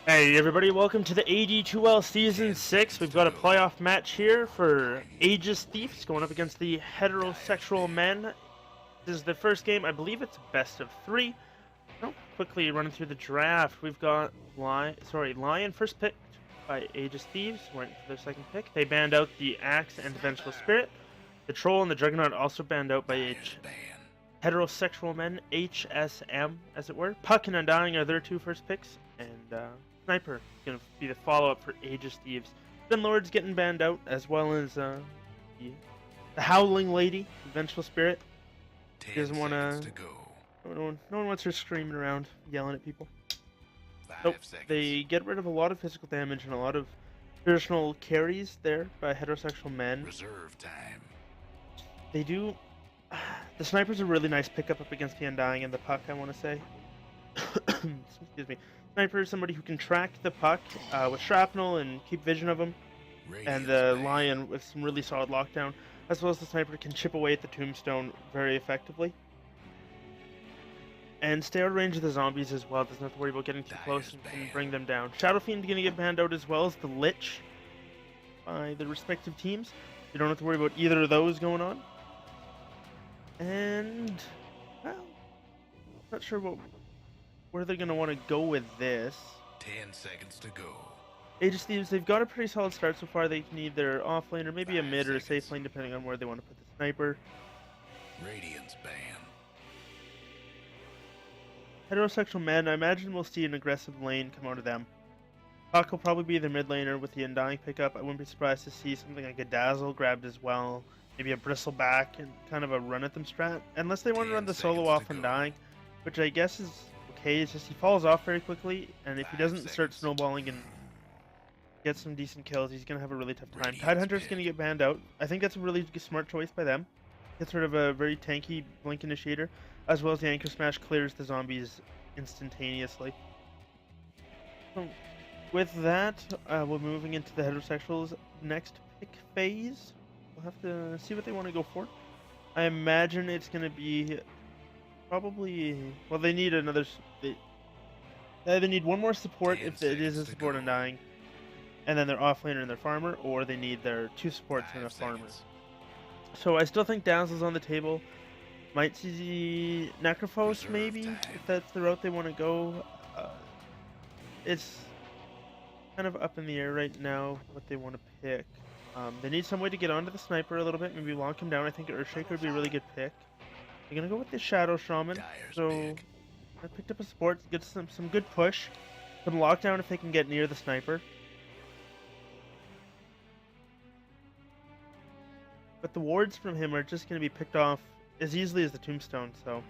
Hey everybody, welcome to the AD2L Season 6. We've got a playoff match here for Aegis Thieves going up against the heterosexual men. This is the first game. I believe it's best of 3. Oh, quickly running through the draft. We've got Lion first picked by Aegis Thieves, went for their second pick. They banned out the Axe and Vengeful Spirit. The Troll and the Juggernaut also banned out by heterosexual men, HSM, as it were. Puck and Undying are their two first picks, and Sniper is going to be the follow-up for Aegis Thieves. Then Lord's getting banned out, as well as the Howling Lady, the Vengeful Spirit. He doesn't want to... No one wants her screaming around, yelling at people. So they get rid of a lot of physical damage and a lot of traditional carries there by heterosexual men. Reserve time. They do... The Sniper's a really nice pickup up against the Undying and the Puck, I want to say. Excuse me. Sniper is somebody who can track the Puck with shrapnel and keep vision of him. And the Lion with some really solid lockdown. As well as the Sniper can chip away at the Tombstone very effectively. And stay out of range of the zombies as well. Doesn't have to worry about getting too close and can bring them down. Shadow Fiend going to get banned out as well as the Lich by the respective teams. You don't have to worry about either of those going on. And, well, not sure where they're going to want to go with this. 10 seconds to go. Aegis Thieves, they've got a pretty solid start so far. They can either off lane or maybe a mid or a safe lane depending on where they want to put the Sniper. Radiance ban. Heterosexual men, I imagine we'll see an aggressive lane come out of them. Puck will probably be the mid laner with the Undying pickup. I wouldn't be surprised to see something like a Dazzle grabbed as well. Maybe a Bristleback and kind of a run at them strat. Unless they want to run the solo off Undying, which I guess is okay. It's just he falls off very quickly, and if he doesn't start snowballing and get some decent kills, he's going to have a really tough time. Tidehunter's going to get banned out. I think that's a really smart choice by them. Gets rid of a very tanky Blink Initiator, as well as the Anchor Smash clears the zombies instantaneously. So with that, we're moving into the heterosexuals' next pick phase. We'll have to see what they want to go for. I imagine it's going to be probably... Well, they need another... They either need one more support if it is a support Undying, and then their offlaner and their farmer, or they need their two supports and a farmer. So I still think Dazzle's on the table. Might see Necrophos maybe, if that's the route they want to go. It's kind of up in the air right now what they want to pick. They need some way to get onto the Sniper a little bit, maybe lock him down. I think Earthshaker would be a really good pick. They're going to go with the Shadow Shaman. So I picked up a support, get some good push. Some lockdown if they can get near the Sniper. But the wards from him are just going to be picked off as easily as the Tombstone, so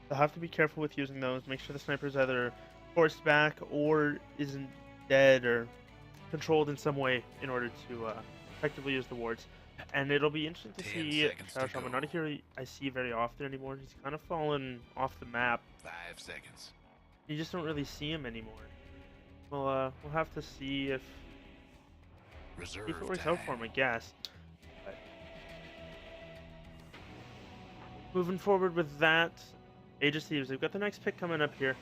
they'll have to be careful with using those. Make sure the Sniper's either forced back or isn't dead or controlled in some way in order to effectively use the wards. And it'll be interesting to see Shadow Shaman. Not a hero I see very often anymore. He's kind of fallen off the map. 5 seconds. You just don't really see him anymore. Well, we'll have to see if it works out for him, I guess. Moving forward with that, Aegis Thieves, they've got the next pick coming up here.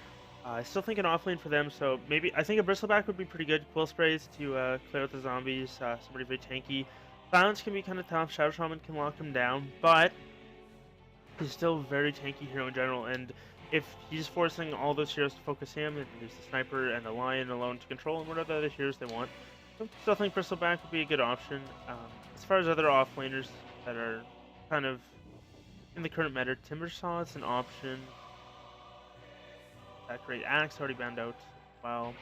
I still think an offlane for them, so maybe I think a Bristleback would be pretty good. Quill Sprays to clear out the zombies, somebody very tanky. Silence can be kind of tough, Shadow Shaman can lock him down, but he's still a very tanky hero in general, and if he's forcing all those heroes to focus him, and there's the Sniper and the Lion alone to control him, what are the other heroes they want? I still think Bristleback would be a good option. As far as other offlaners that are kind of in the current meta, Timbersaw is an option. That great Axe already banned out. Well,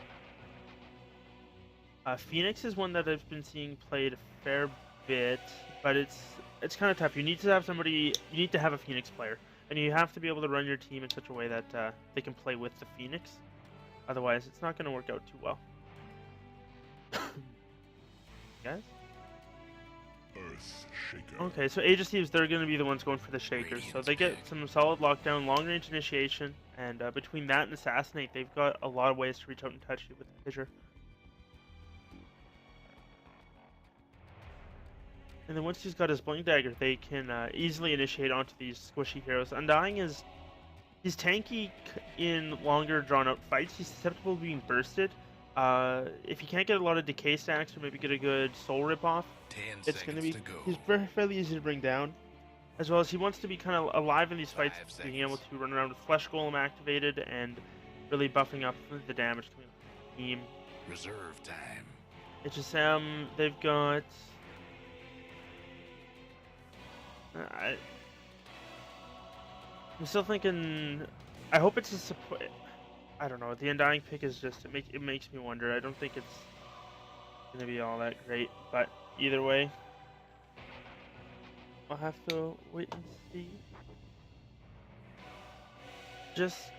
Phoenix is one that I've been seeing played a fair bit, but it's kind of tough. You need to have somebody. You need to have a Phoenix player, and you have to be able to run your team in such a way that they can play with the Phoenix. Otherwise, it's not going to work out too well. Guys. Okay, so Aegis Thieves, they're going to be the ones going for the Shakers. So they get some solid lockdown, long-range initiation, and between that and Assassinate, they've got a lot of ways to reach out and touch you with the Fissure. And then once he's got his Blink Dagger, they can easily initiate onto these squishy heroes. Undying is... He's tanky in longer, drawn-out fights. He's susceptible to being bursted, If you can't get a lot of decay stacks or maybe get a good soul rip off, 10 it's gonna seconds be to go. he's fairly easy to bring down. As well as he wants to be kind of alive in these fights, 5 being able seconds. to run around with Flesh Golem activated and really buffing up the damage coming from the team. Reserve time. HSM, they've got. I'm still thinking. I hope it's a support. I don't know. The Undying pick is just it makes me wonder. I don't think it's gonna be all that great, but either way, I'll have to wait and see. Just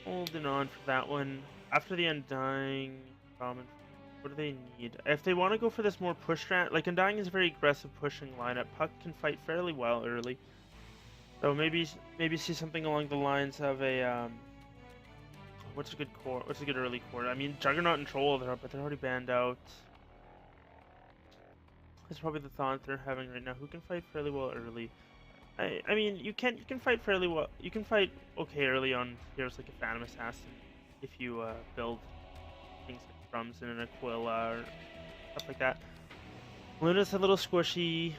holding on for that one. After the Undying, Ramen, what do they need? If they want to go for this more push strat, like Undying is a very aggressive pushing lineup. Puck can fight fairly well early, so maybe see something along the lines of a what's a good core? What's a good early core? I mean, Juggernaut and Troll, but they're already banned out. That's probably the thought they're having right now. Who can fight fairly well early? I mean, you can fight fairly well. You can fight okay early on heroes like a Phantom Assassin if you build things like Drums and an Aquila or stuff like that. Luna's a little squishy.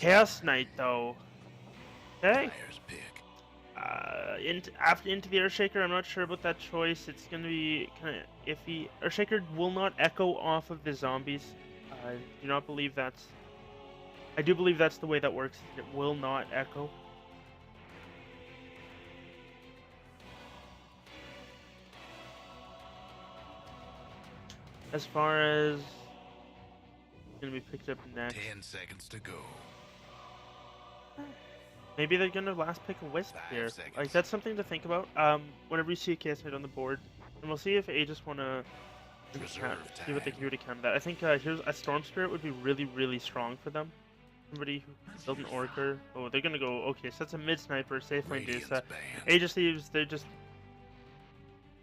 Chaos Knight though. Okay. Fire's pick. Into the Earthshaker, I'm not sure about that choice. It's gonna be kind of iffy. Earthshaker will not echo off of the zombies. I do not believe that's. I do believe that's the way that works. It will not echo. As far as gonna be picked up next. 10 seconds to go. Maybe they're gonna last pick a Wisp 5 here. seconds. Like that's something to think about. Whenever you see a Chaos Knight on the board, and we'll see if Aegis wanna Reserve see what they can do to counter that. I think here's a Storm Spirit would be really strong for them. Somebody who built an Orker. Oh, they're gonna go. Okay, so that's a mid sniper, safe lane Radiant's Dusa. banned. Aegis Thieves, they're just.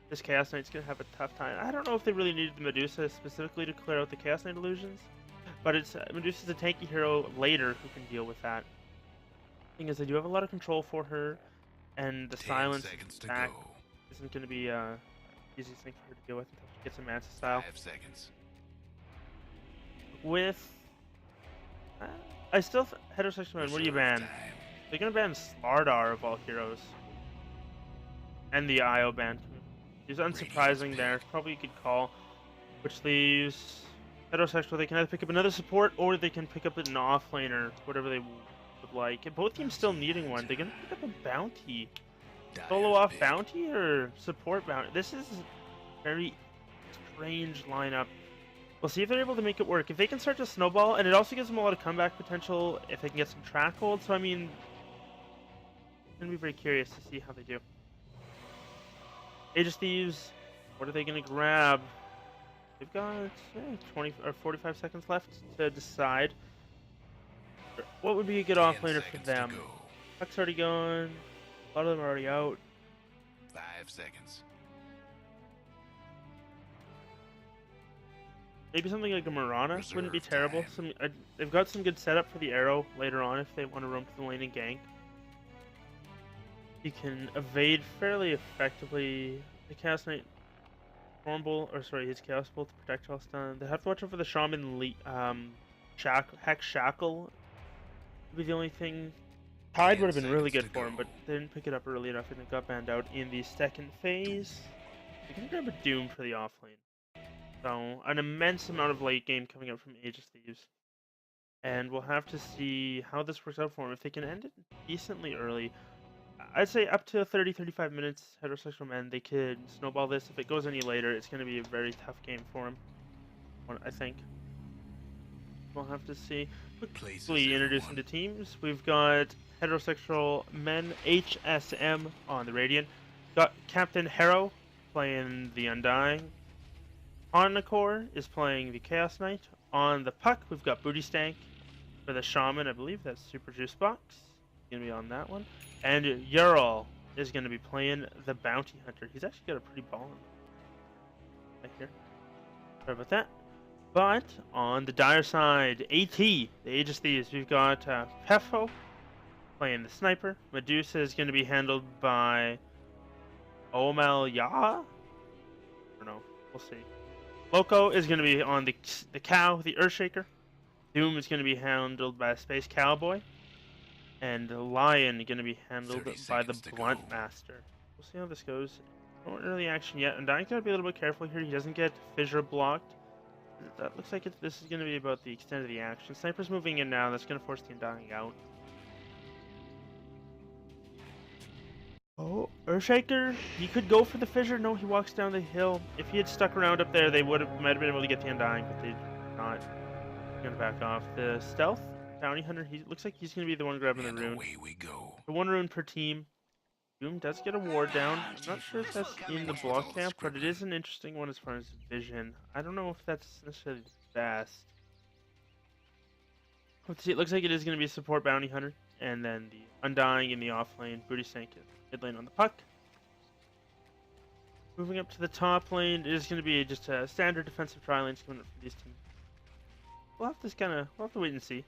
This Chaos Knight's gonna have a tough time. I don't know if they really needed the Medusa specifically to clear out the Chaos Knight illusions, but it's Medusa's a tanky hero later who can deal with that. Thing is, they do have a lot of control for her, and the 10 silence seconds to back go. isn't gonna be easiest thing for her to deal with until she gets some Mansa style. 5 seconds. With I still heterosexual man. What do you ban? Time. They're gonna ban Slardar of all heroes, and the IO ban. He's unsurprising there. It's probably a good call, which leaves heterosexual. They can either pick up another support or they can pick up an offlaner, whatever they would like. And both teams still needing one. They're gonna pick up a bounty, solo Dyer's off pick. bounty or support bounty. This is a very strange lineup. We'll see if they're able to make it work. If they can start to snowball, and it also gives them a lot of comeback potential if they can get some track hold. So I mean, I'm gonna be very curious to see how they do. Aegis Thieves, what are they gonna grab? They've got 20 or 45 seconds left to decide. What would be a good 10 offlaner for seconds to them? go. Puck's already gone. A lot of them are already out. 5 seconds. Maybe something like a Marana wouldn't be Reserve terrible. time. They've got some good setup for the arrow later on if they want to roam to the lane and gank. You can evade fairly effectively. The Chaos Knight Stormbolt, or sorry, his Chaos Bolt to projectile stun. They have to watch out for the Shaman Hex Shackle would be the only thing. Tide 10 would have been really seconds good to for him, go. but they didn't pick it up early enough and it got banned out in the second phase. You can grab a Doom for the offlane. So, an immense amount of late game coming up from Aegis Thieves. And we'll have to see how this works out for them. If they can end it decently early, I'd say up to 30-35 minutes, heterosexual men, they could snowball this. If it goes any later, it's going to be a very tough game for them, I think. We'll have to see. Places Quickly introducing the teams. We've got heterosexual men HSM on the Radiant. Got Captain Harrow playing the Undying. On the core is playing the Chaos Knight. On the Puck, we've got Booty Stank for the Shaman. I believe that's Super Juice Box. Gonna be on that one. And Ural is gonna be playing the Bounty Hunter. He's actually got a pretty ball right here. Sorry about that. But on the dire side, AT, the Aegis Thieves, we've got Pefo playing the Sniper. Medusa is going to be handled by Omal Ya? I don't know. We'll see. Loco is going to be on the cow, the Earthshaker. Doom is going to be handled by a Space Cowboy. And the Lion going to be handled by the Blunt Master. We'll see how this goes. Not really action yet. Undying's got to be a little bit careful here. He doesn't get fissure blocked. That looks like this is going to be about the extent of the action. Sniper's moving in now. That's going to force the Undying out. Oh, Earthshaker, he could go for the fissure. No, he walks down the hill. If he had stuck around up there, they might have been able to get the Undying, but they did not. He's gonna back off. The stealth bounty hunter, he looks like he's gonna be the one grabbing the rune. Away we go. The one rune per team. Doom does get a ward down. I'm not sure if that's in the block camp, but it is an interesting one as far as vision. I don't know if that's necessarily the best. Let's see. It looks like it is gonna be a support bounty hunter, and then the Undying in the off lane. Booty Sank mid lane on the puck. Moving up to the top lane, it is going to be just a standard defensive tri lanes coming up for these teams. We'll have to wait and see.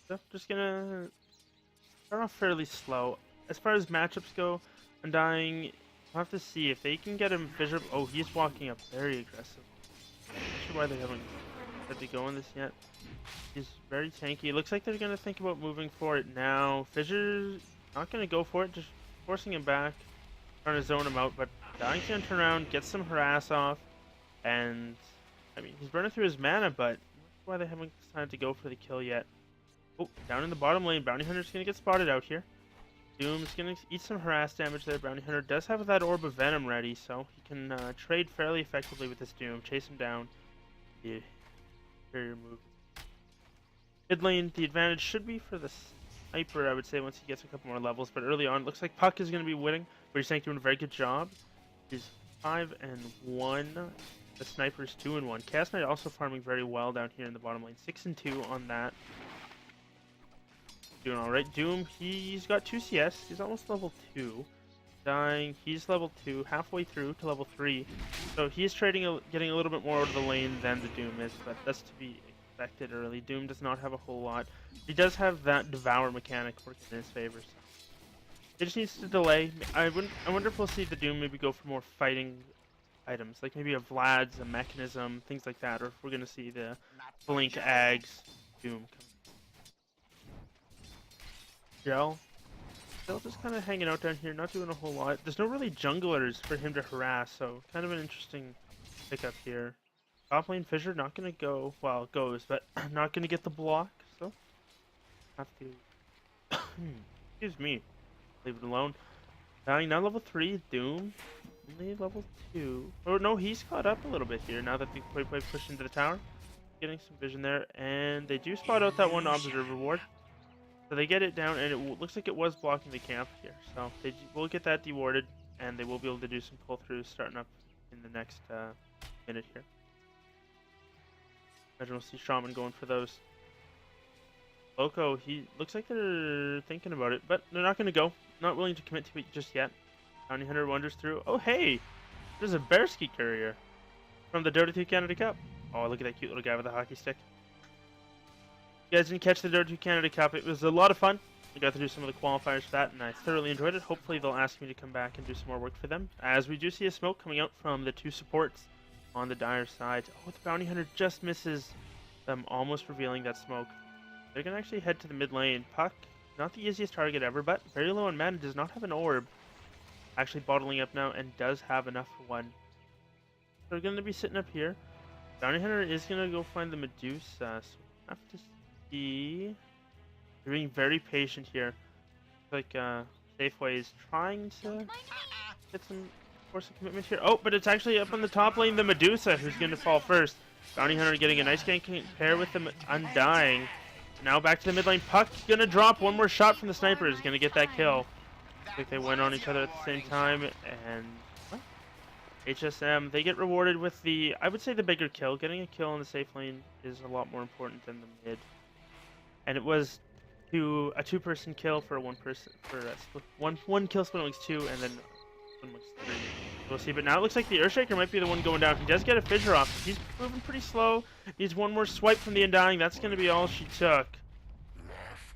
So, just gonna start off fairly slow. As far as matchups go, Undying, we'll have to see if they can get him fissure. Oh, he's walking up very aggressive. Not sure why they haven't had to go on this yet. He's very tanky. It looks like they're going to think about moving for it now. Fissure's not going to go for it, just forcing him back, trying to zone him out. But Dying's going to turn around, get some harass off, and I mean, he's burning through his mana, but I'm not sure why they haven't decided to go for the kill yet. Oh, down in the bottom lane, Bounty Hunter's going to get spotted out here. Doom's going to eat some harass damage there. Bounty Hunter does have that Orb of Venom ready, so he can trade fairly effectively with this Doom, chase him down. The superior move. Mid lane, the advantage should be for the Sniper, I would say, once he gets a couple more levels. But early on, it looks like Puck is going to be winning. But he's doing a very good job. He's 5-1. The Sniper's 2-1. Chaos Knight also farming very well down here in the bottom lane. 6-2 on that. Doing all right. Doom, he's got 2 CS. He's almost level 2. Dying, he's level 2, halfway through to level 3. So he's getting a little bit more out of the lane than the Doom is, but that's to be expected early. Doom does not have a whole lot. He does have that Devour mechanic working in his favor. So he just needs to delay. I wonder if we'll see the Doom maybe go for more fighting items, like maybe a Vlad's, a Mechanism, things like that, or if we're going to see the Blink Ags Doom come. Gel. Still just kind of hanging out down here, not doing a whole lot. There's no really junglers for him to harass, so kind of an interesting pickup here. Top lane Fissure not going to go, well, it goes, but not going to get the block, so have to, excuse me, leave it alone. Dying now level 3, Doom, only level 2. Oh no, he's caught up a little bit here now that the play pushed into the tower. Getting some vision there, and they do spot out that one observer ward. So they get it down, and it looks like it was blocking the camp here. So they will get that dewarded, and they will be able to do some pull-throughs starting up in the next minute here. Imagine we'll see Shaman going for those. Loco, he looks like they're thinking about it, but they're not going to go. Not willing to commit to it just yet. Bounty Hunter wanders through. Oh, hey! There's a Bearski courier from the Dota 2 Canada Cup. Oh, look at that cute little guy with the hockey stick. You guys didn't catch the Dota 2 Canada Cup. It was a lot of fun. I got to do some of the qualifiers for that, and I thoroughly enjoyed it. Hopefully they'll ask me to come back and do some more work for them, as we do see a smoke coming out from the 2 supports on the Dire side. Oh, the Bounty Hunter just misses them, almost revealing that smoke. They're going to actually head to the mid lane. Puck, not the easiest target ever, but very low on mana, does not have an orb. Actually bottling up now, and does have enough for one. So they're going to be sitting up here. Bounty Hunter is going to go find the Medusa, so we have to see. They're being very patient here. Like Safeway is trying to get some force of commitment here. Oh, but it's actually up on the top lane, the Medusa, who's going to fall first. Bounty Hunter getting a nice gank pair with the Undying. Now back to the mid lane. Puck going to drop one more shot from the Sniper. Is going to get that kill. I think they went on each other at the same time, and HSM, they get rewarded with the, I would say, the bigger kill. Getting a kill in the safe lane is a lot more important than the mid. And it was a 2-person kill for a 1-person, for a one kill split amongst 2, and then one amongst 3. We'll see, but now it looks like the Earthshaker might be the one going down. He does get a fissure off. He's moving pretty slow. Needs one more swipe from the Undying. That's going to be all she took.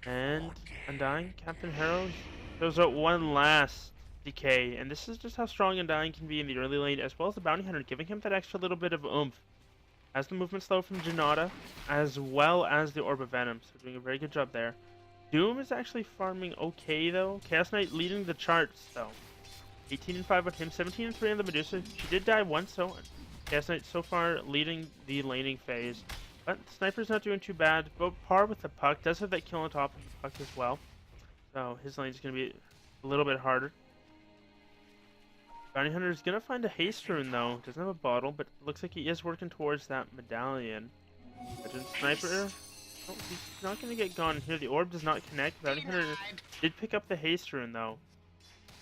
And Undying, Captain Harrow, goes out one last decay, and this is just how strong Undying can be in the early lane, as well as the Bounty Hunter, giving him that extra little bit of oomph. As the movement slow from Janata, as well as the Orb of Venom, so doing a very good job there. Doom is actually farming okay though. Chaos Knight leading the charts though. 18 and 5 on him, 17 and 3 on the Medusa. She did die once, so Chaos Knight so far leading the laning phase. But Sniper's not doing too bad. But par with the Puck, does have that kill on top of the Puck as well. So his lane's going to be a little bit harder. Bounty Hunter is going to find a haste rune though. Doesn't have a bottle, but looks like he is working towards that medallion. Legend Sniper. Oh, he's not going to get gone here. The orb does not connect. Bounty Hunter did pick up the haste rune though.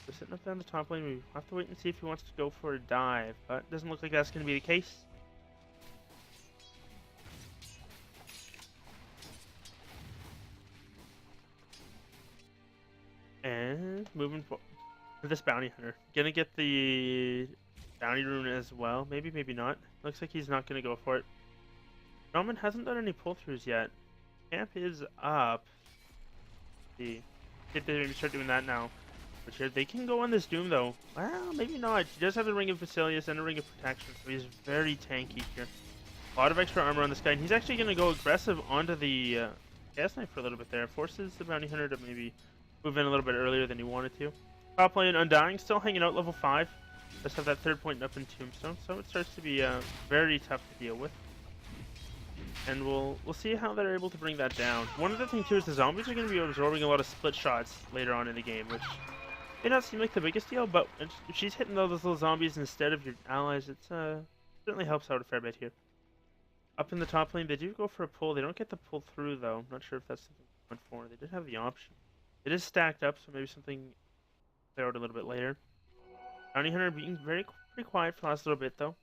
So sitting up down the top lane, we have to wait and see if he wants to go for a dive, but it doesn't look like that's going to be the case. And moving forward for this Bounty Hunter. Gonna get the bounty rune as well. Maybe, maybe not. Looks like he's not going to go for it. Roman hasn't done any pull-throughs yet. Camp is up. Let's see if they maybe start doing that now. But here, they can go on this Doom though. Well, maybe not. He does have the Ring of Basilius and a Ring of Protection, so he's very tanky here. A lot of extra armor on this guy, and he's actually going to go aggressive onto the Gas Knight for a little bit there. Forces the Bounty Hunter to maybe move in a little bit earlier than he wanted to. Top lane Undying, still hanging out level 5. Just have that third point up in Tombstone, so it starts to be very tough to deal with. And we'll see how they're able to bring that down. One other thing too is the zombies are going to be absorbing a lot of split shots later on in the game, which may not seem like the biggest deal, but if she's hitting those little zombies instead of your allies, it certainly helps out a fair bit here. Up in the top lane, they do go for a pull. They don't get the pull through though. I'm not sure if that's something they went for. They did have the option. It is stacked up, so maybe something play out a little bit later. Bounty Hunter being pretty quiet for the last little bit though.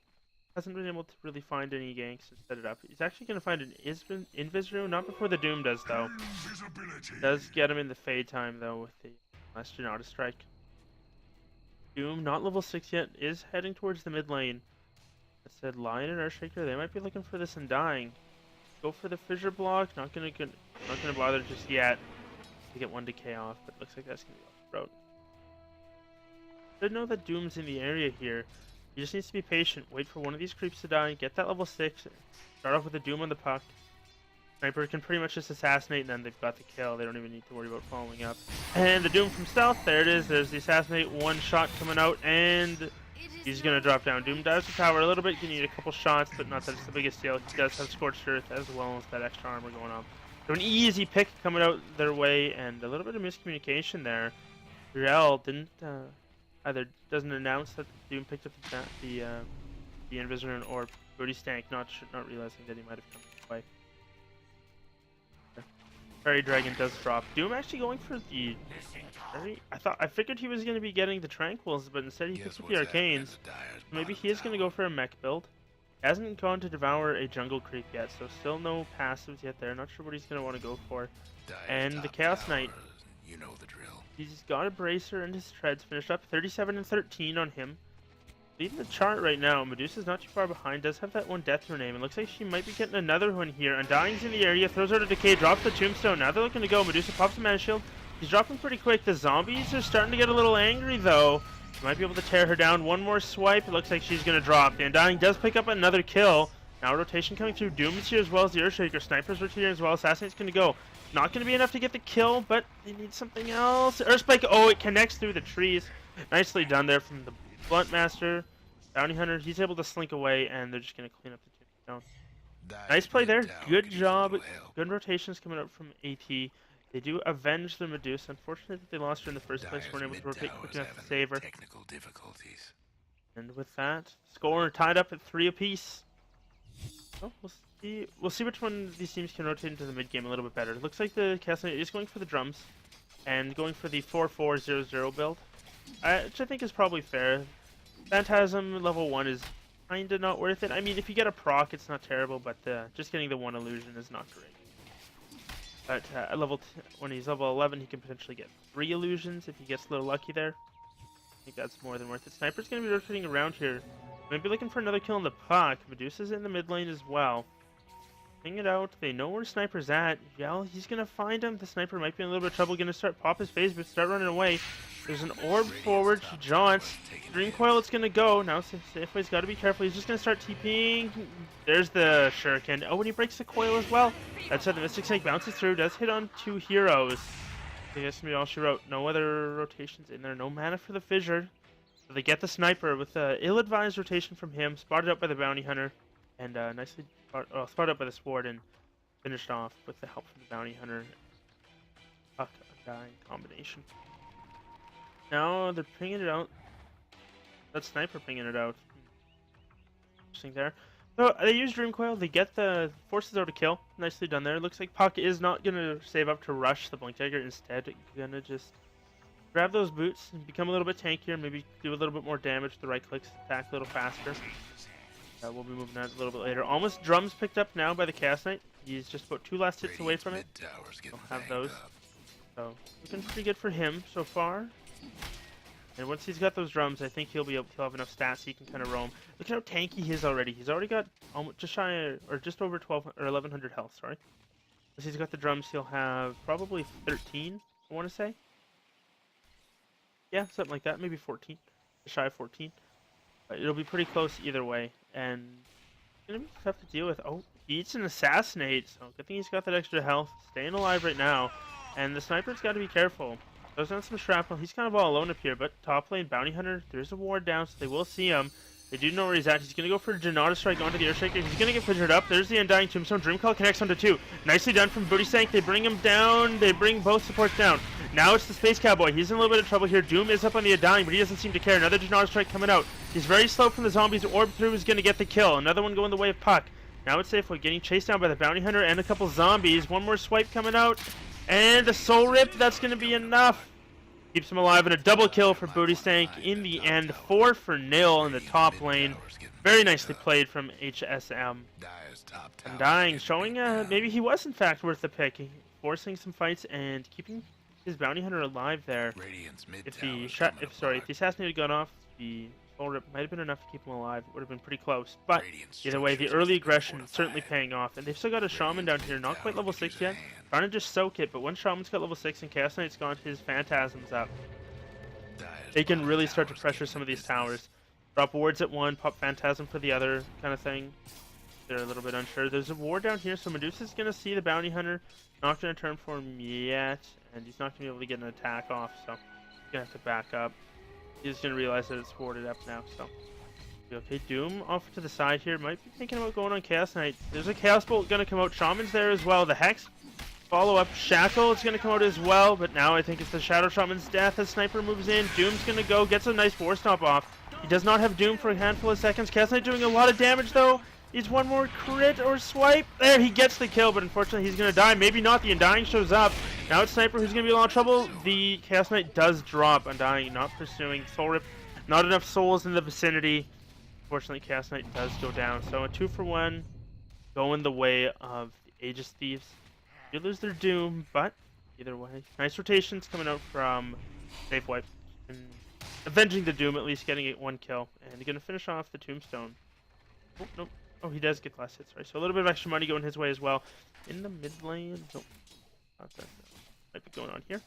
Hasn't been able to really find any ganks to set it up. He's actually going to find an Invis rune, not before the Doom does though. Does get him in the fade time though with the last Janata strike. Doom, not level 6 yet, is heading towards the mid lane. I said Lion and Earthshaker, they might be looking for this Undying. Go for the fissure block, not gonna bother just yet to get one decay off, but looks like that's gonna be off the road. Should know that Doom's in the area here. He just needs to be patient, wait for one of these creeps to die, get that level 6, start off with a Doom on the Puck. Sniper can pretty much just assassinate and then they've got the kill. They don't even need to worry about following up. And the Doom from stealth, there it is. There's the assassinate, one shot coming out and he's going to drop down. Doom dives the tower a little bit, you need a couple shots, but not that it's the biggest deal. He does have Scorched Earth as well as that extra armor going on. So an easy pick coming out their way and a little bit of miscommunication there. Riel didn't... either doesn't announce that Doom picked up the Invis or Brody Stank, not realizing that he might have come this way. Fairy Dragon does drop. Doom actually going for the... I figured he was going to be getting the Tranquils, but instead he picked up the Arcanes. Maybe he is going to go for a mech build. He hasn't gone to devour a jungle creep yet, so still no passives yet there. Not sure what he's going to want to go for. And the Chaos Knight. You know the drill. He's got a bracer and his treads finished up. 37 and 13 on him. Leading the chart right now. Medusa's not too far behind. Does have that one death her name. It looks like she might be getting another one here. Undying's in the area. Throws out a decay. Drops the tombstone. Now they're looking to go. Medusa pops a mana shield. He's dropping pretty quick. The zombies are starting to get a little angry though. Might be able to tear her down. One more swipe. It looks like she's going to drop. The Undying does pick up another kill. Now rotation coming through. Doom is here as well as the Earthshaker. Snipers are here as well. Assassin's going to go. Not going to be enough to get the kill, but they need something else. Earthspike, oh, it connects through the trees. Nicely done there from the Blunt Master. Bounty Hunter, he's able to slink away, and they're just going to clean up the tombstone. Nice play there. Good job. Good rotations coming up from AT. They do avenge the Medusa. Unfortunately, that they lost her in the first place. Weren't able to rotate quick enough to save her. Technical difficulties. And with that, score tied up at 3 apiece. Oh, we'll see which one of these teams can rotate into the mid game a little bit better. It looks like the Chaos Knight is going for the drums and going for the 4-4-0-0 build, which I think is probably fair. Phantasm level 1 is kinda not worth it. I mean, if you get a proc, it's not terrible, but just getting the one illusion is not great. But when he's level 11, he can potentially get 3 illusions if he gets a little lucky there. I think that's more than worth it. Sniper's going to be rotating around here. Maybe looking for another kill in the Puck. Medusa's in the mid lane as well. Hang it out. They know where Sniper's at. Yell, he's going to find him. The Sniper might be in a little bit of trouble. Going to start pop his phase, but start running away. There's an orb forward. He jaunts. Dream Coil, it's gonna go. Now Safeway's gotta be careful. He's just gonna start TPing. There's the Shuriken. Oh, and he breaks the coil as well. That's how the Mystic Snake bounces through. Does hit on 2 heroes. I guess gonna be all she wrote. No other rotations in there. No mana for the Fissure. So they get the Sniper with the ill-advised rotation from him. Spotted up by the Bounty Hunter. And nicely spotted up by the Sword and finished off with the help from the Bounty Hunter. Fuck, Undying combination. Now they're pinging it out. That Sniper pinging it out. Interesting there. So they use Dream Coil. They get the forces out to kill. Nicely done there. Looks like Puck is not gonna save up to rush the Blink Dagger. Instead, gonna just grab those boots and become a little bit tankier. Maybe do a little bit more damage with the right clicks. Attack a little faster. We'll be moving on a little bit later. Almost drums picked up now by the Chaos Knight. He's just about 2 last hits away from it. Don't have those. So looking pretty good for him so far. And once he's got those drums, I think he'll have enough stats so he can kind of roam. Look at how tanky he is already. He's already got almost just shy of, or just over 12 or 1100 health. Sorry. Once he's got the drums, he'll have probably 13. I want to say. Yeah, something like that. Maybe 14. Just shy of 14. But it'll be pretty close either way, and it's gonna be tough to deal with. Oh, he eats an Assassinate, so good thing he's got that extra health. Staying alive right now, and the Sniper's got to be careful. Throws down some shrapnel. He's kind of all alone up here, but top lane Bounty Hunter, there's a ward down, so they will see him. They do know where he's at. He's gonna go for a Janata Strike onto the Earthshaker. He's gonna get fissured up. There's the Undying Tombstone. Dreamcall connects onto 2. Nicely done from Bo3. They bring him down. They bring both supports down. Now it's the Space Cowboy. He's in a little bit of trouble here. Doom is up on the Undying, but he doesn't seem to care. Another Janata Strike coming out. He's very slow from the zombies. Orb through is gonna get the kill. Another one going the way of Puck. Now it's Safeway getting chased down by the Bounty Hunter and a couple zombies. One more swipe coming out, and the Soul Rip. That's gonna be enough. Keeps him alive, and a double kill for Bo3 in the end. 4-0 in the top lane. Very nicely played from HSM. Undying, showing maybe he was in fact worth the pick. Forcing some fights and keeping his Bounty Hunter alive there. If the Assassinate had gone off, the Soul Rip might have been enough to keep him alive. It would have been pretty close. But either way, the early aggression is certainly paying off. And they've still got a Shaman down here, not quite level 6 yet. Trying to just soak it, but once Shaman's got level 6 and Chaos Knight's gone his Phantasms up, they can really start to pressure some of these towers. Drop wards at one, pop Phantasm for the other, kind of thing. They're a little bit unsure. There's a ward down here, so Medusa's going to see the Bounty Hunter. Not going to turn for him yet, and he's not going to be able to get an attack off, so he's going to have to back up. He's going to realize that it's warded up now, so. Okay, Doom off to the side here. Might be thinking about going on Chaos Knight. There's a Chaos Bolt going to come out. Shaman's there as well. The Hex follow up. Shackle is going to come out as well, but now I think it's the Shadow Shaman's death as Sniper moves in. Doom's going to go, gets a nice War Stomp off. He does not have Doom for a handful of seconds. Chaos Knight doing a lot of damage though. Needs one more crit or swipe. There, he gets the kill, but unfortunately he's going to die. Maybe not. The Undying shows up. Now it's Sniper who's going to be in a lot of trouble. The Chaos Knight does drop. Undying not pursuing. Soul Rip. Not enough souls in the vicinity. Unfortunately, Chaos Knight does go down. So a 2-for-1 going the way of the Aegis Thieves. They lose their Doom, but either way, nice rotations coming out from Safeway. And avenging the Doom, at least getting one kill. And they're going to finish off the Tombstone. Oh, nope. Oh, he does get last hits, right? So a little bit of extra money going his way as well. In the mid lane, nope. Not that. Might be going on here.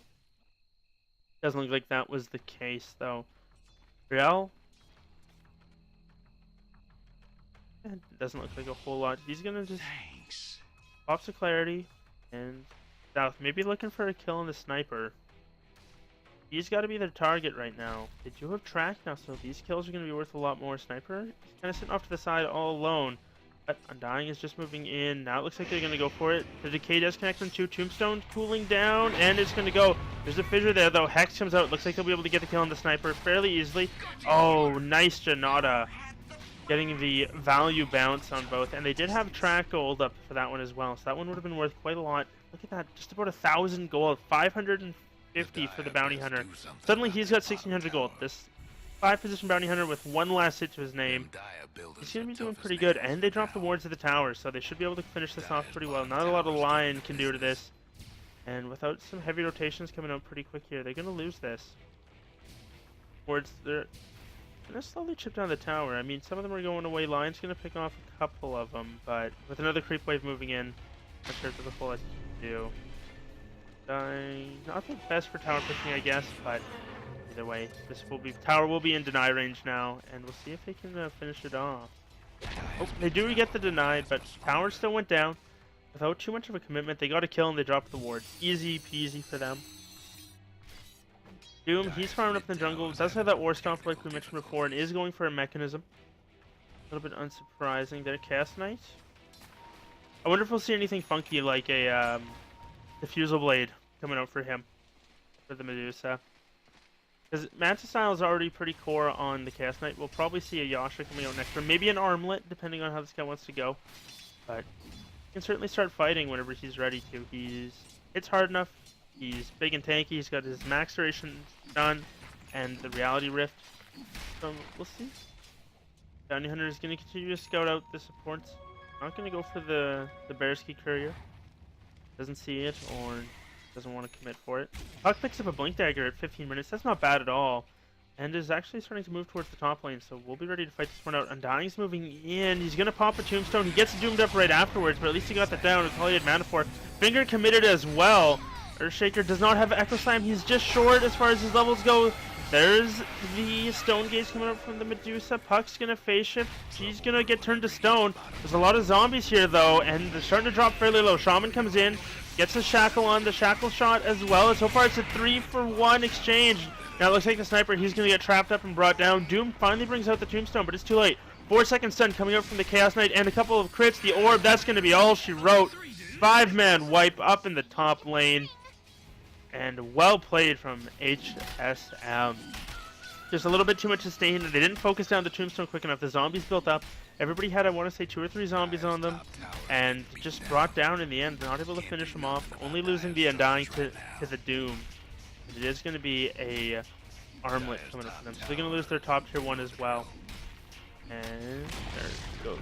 Doesn't look like that was the case, though. Real. Doesn't look like a whole lot. He's going to just pop to Clarity. And South, maybe looking for a kill on the Sniper. He's got to be their target right now. They do have track now, so these kills are going to be worth a lot more. Sniper is kind of sitting off to the side all alone. But Undying is just moving in. Now it looks like they're going to go for it. The Decay does connect on 2. Tombstone cooling down, and it's going to go. There's a fissure there, though. Hex comes out. Looks like they'll be able to get the kill on the Sniper fairly easily. Oh, nice Janata. Getting the value bounce on both. And they did have track gold up for that one as well. So that one would have been worth quite a lot. Look at that. Just about 1,000 gold. 550 for the Bounty Hunter. Suddenly he's got 1,600 gold. This 5-position Bounty Hunter with one last hit to his name. He's going to be doing pretty good. And they dropped the wards of the tower. So they should be able to finish this off pretty well. Not a lot of Lion can do to this. And without some heavy rotations coming out pretty quick here, they're going to lose this. Wards, they're going to slowly chip down the tower. I mean, some of them are going away. Lion's going to pick off a couple of them. But with another creep wave moving in, not sure if the full has to do. Not the best for tower pushing, I guess, but Either way, this will be tower will be in deny range now, and we'll see if they can finish it off. Oh, they do get the denied, but tower still went down without too much of a commitment. They got a kill and they dropped the wards. Easy peasy for them. Doom, he's farming up in the jungle. Does have that war stomp like we mentioned before, and is going for a mechanism. A little bit unsurprising there. Chaos Knight. I wonder if we'll see anything funky like a diffusal blade coming out for him, for the Medusa. Because Manta style is already pretty core on the Chaos Knight. We'll probably see a Yasha coming out next, or maybe an armlet, depending on how this guy wants to go. But he can certainly start fighting whenever he's ready to. Hits hard enough. He's big and tanky. He's got his max duration done, and the Reality Rift. So we'll see. Bounty Hunter is going to continue to scout out the supports. Not going to go for the Bearski Courier. Doesn't see it or doesn't want to commit for it. Puck picks up a Blink Dagger at 15 minutes. That's not bad at all. And is actually starting to move towards the top lane, so we'll be ready to fight this one out. Undying's moving in. He's going to pop a Tombstone. He gets doomed up right afterwards, but at least he got that down. It's all he had mana for. Finger committed as well. Earthshaker does not have Echo Slam. He's just short as far as his levels go. There's the Stone Gaze coming up from the Medusa. Puck's going to phase shift. She's going to get turned to stone. There's a lot of zombies here, though, and they're starting to drop fairly low. Shaman comes in, gets a Shackle on the Shackle shot as well. And so far, it's a 3-for-1 exchange. Now it looks like the Sniper, he's going to get trapped up and brought down. Doom finally brings out the Tombstone, but it's too late. 4-second stun coming up from the Chaos Knight and a couple of crits. The Orb, that's going to be all she wrote. 5-man wipe up in the top lane. And well played from HSM. Just a little bit too much sustain. They didn't focus down the Tombstone quick enough. The zombies built up. Everybody had, I want to say, 2 or 3 zombies on them. And just brought down in the end. Not able to finish them off. Only losing the Undying to the Doom. It is going to be a armlet coming up for them. So they're going to lose their top tier 1 as well. And there it goes.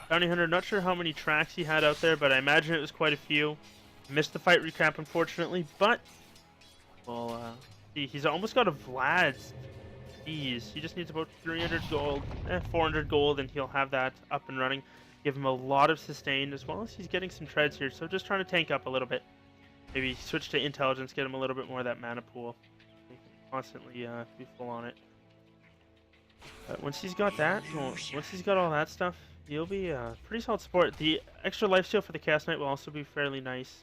Bounty Hunter, not sure how many tracks he had out there, but I imagine it was quite a few. Missed the fight recap, unfortunately, but well, see, he's almost got a Vlad's. Jeez, he just needs about 300 gold, 400 gold, and he'll have that up and running. Give him a lot of sustain, as well as he's getting some treads here, so just trying to tank up a little bit. Maybe switch to intelligence, get him a little bit more of that mana pool. Constantly be full on it. But once he's got that, well, once he's got all that stuff, he'll be pretty solid support. The extra lifesteal for the Chaos Knight will also be fairly nice.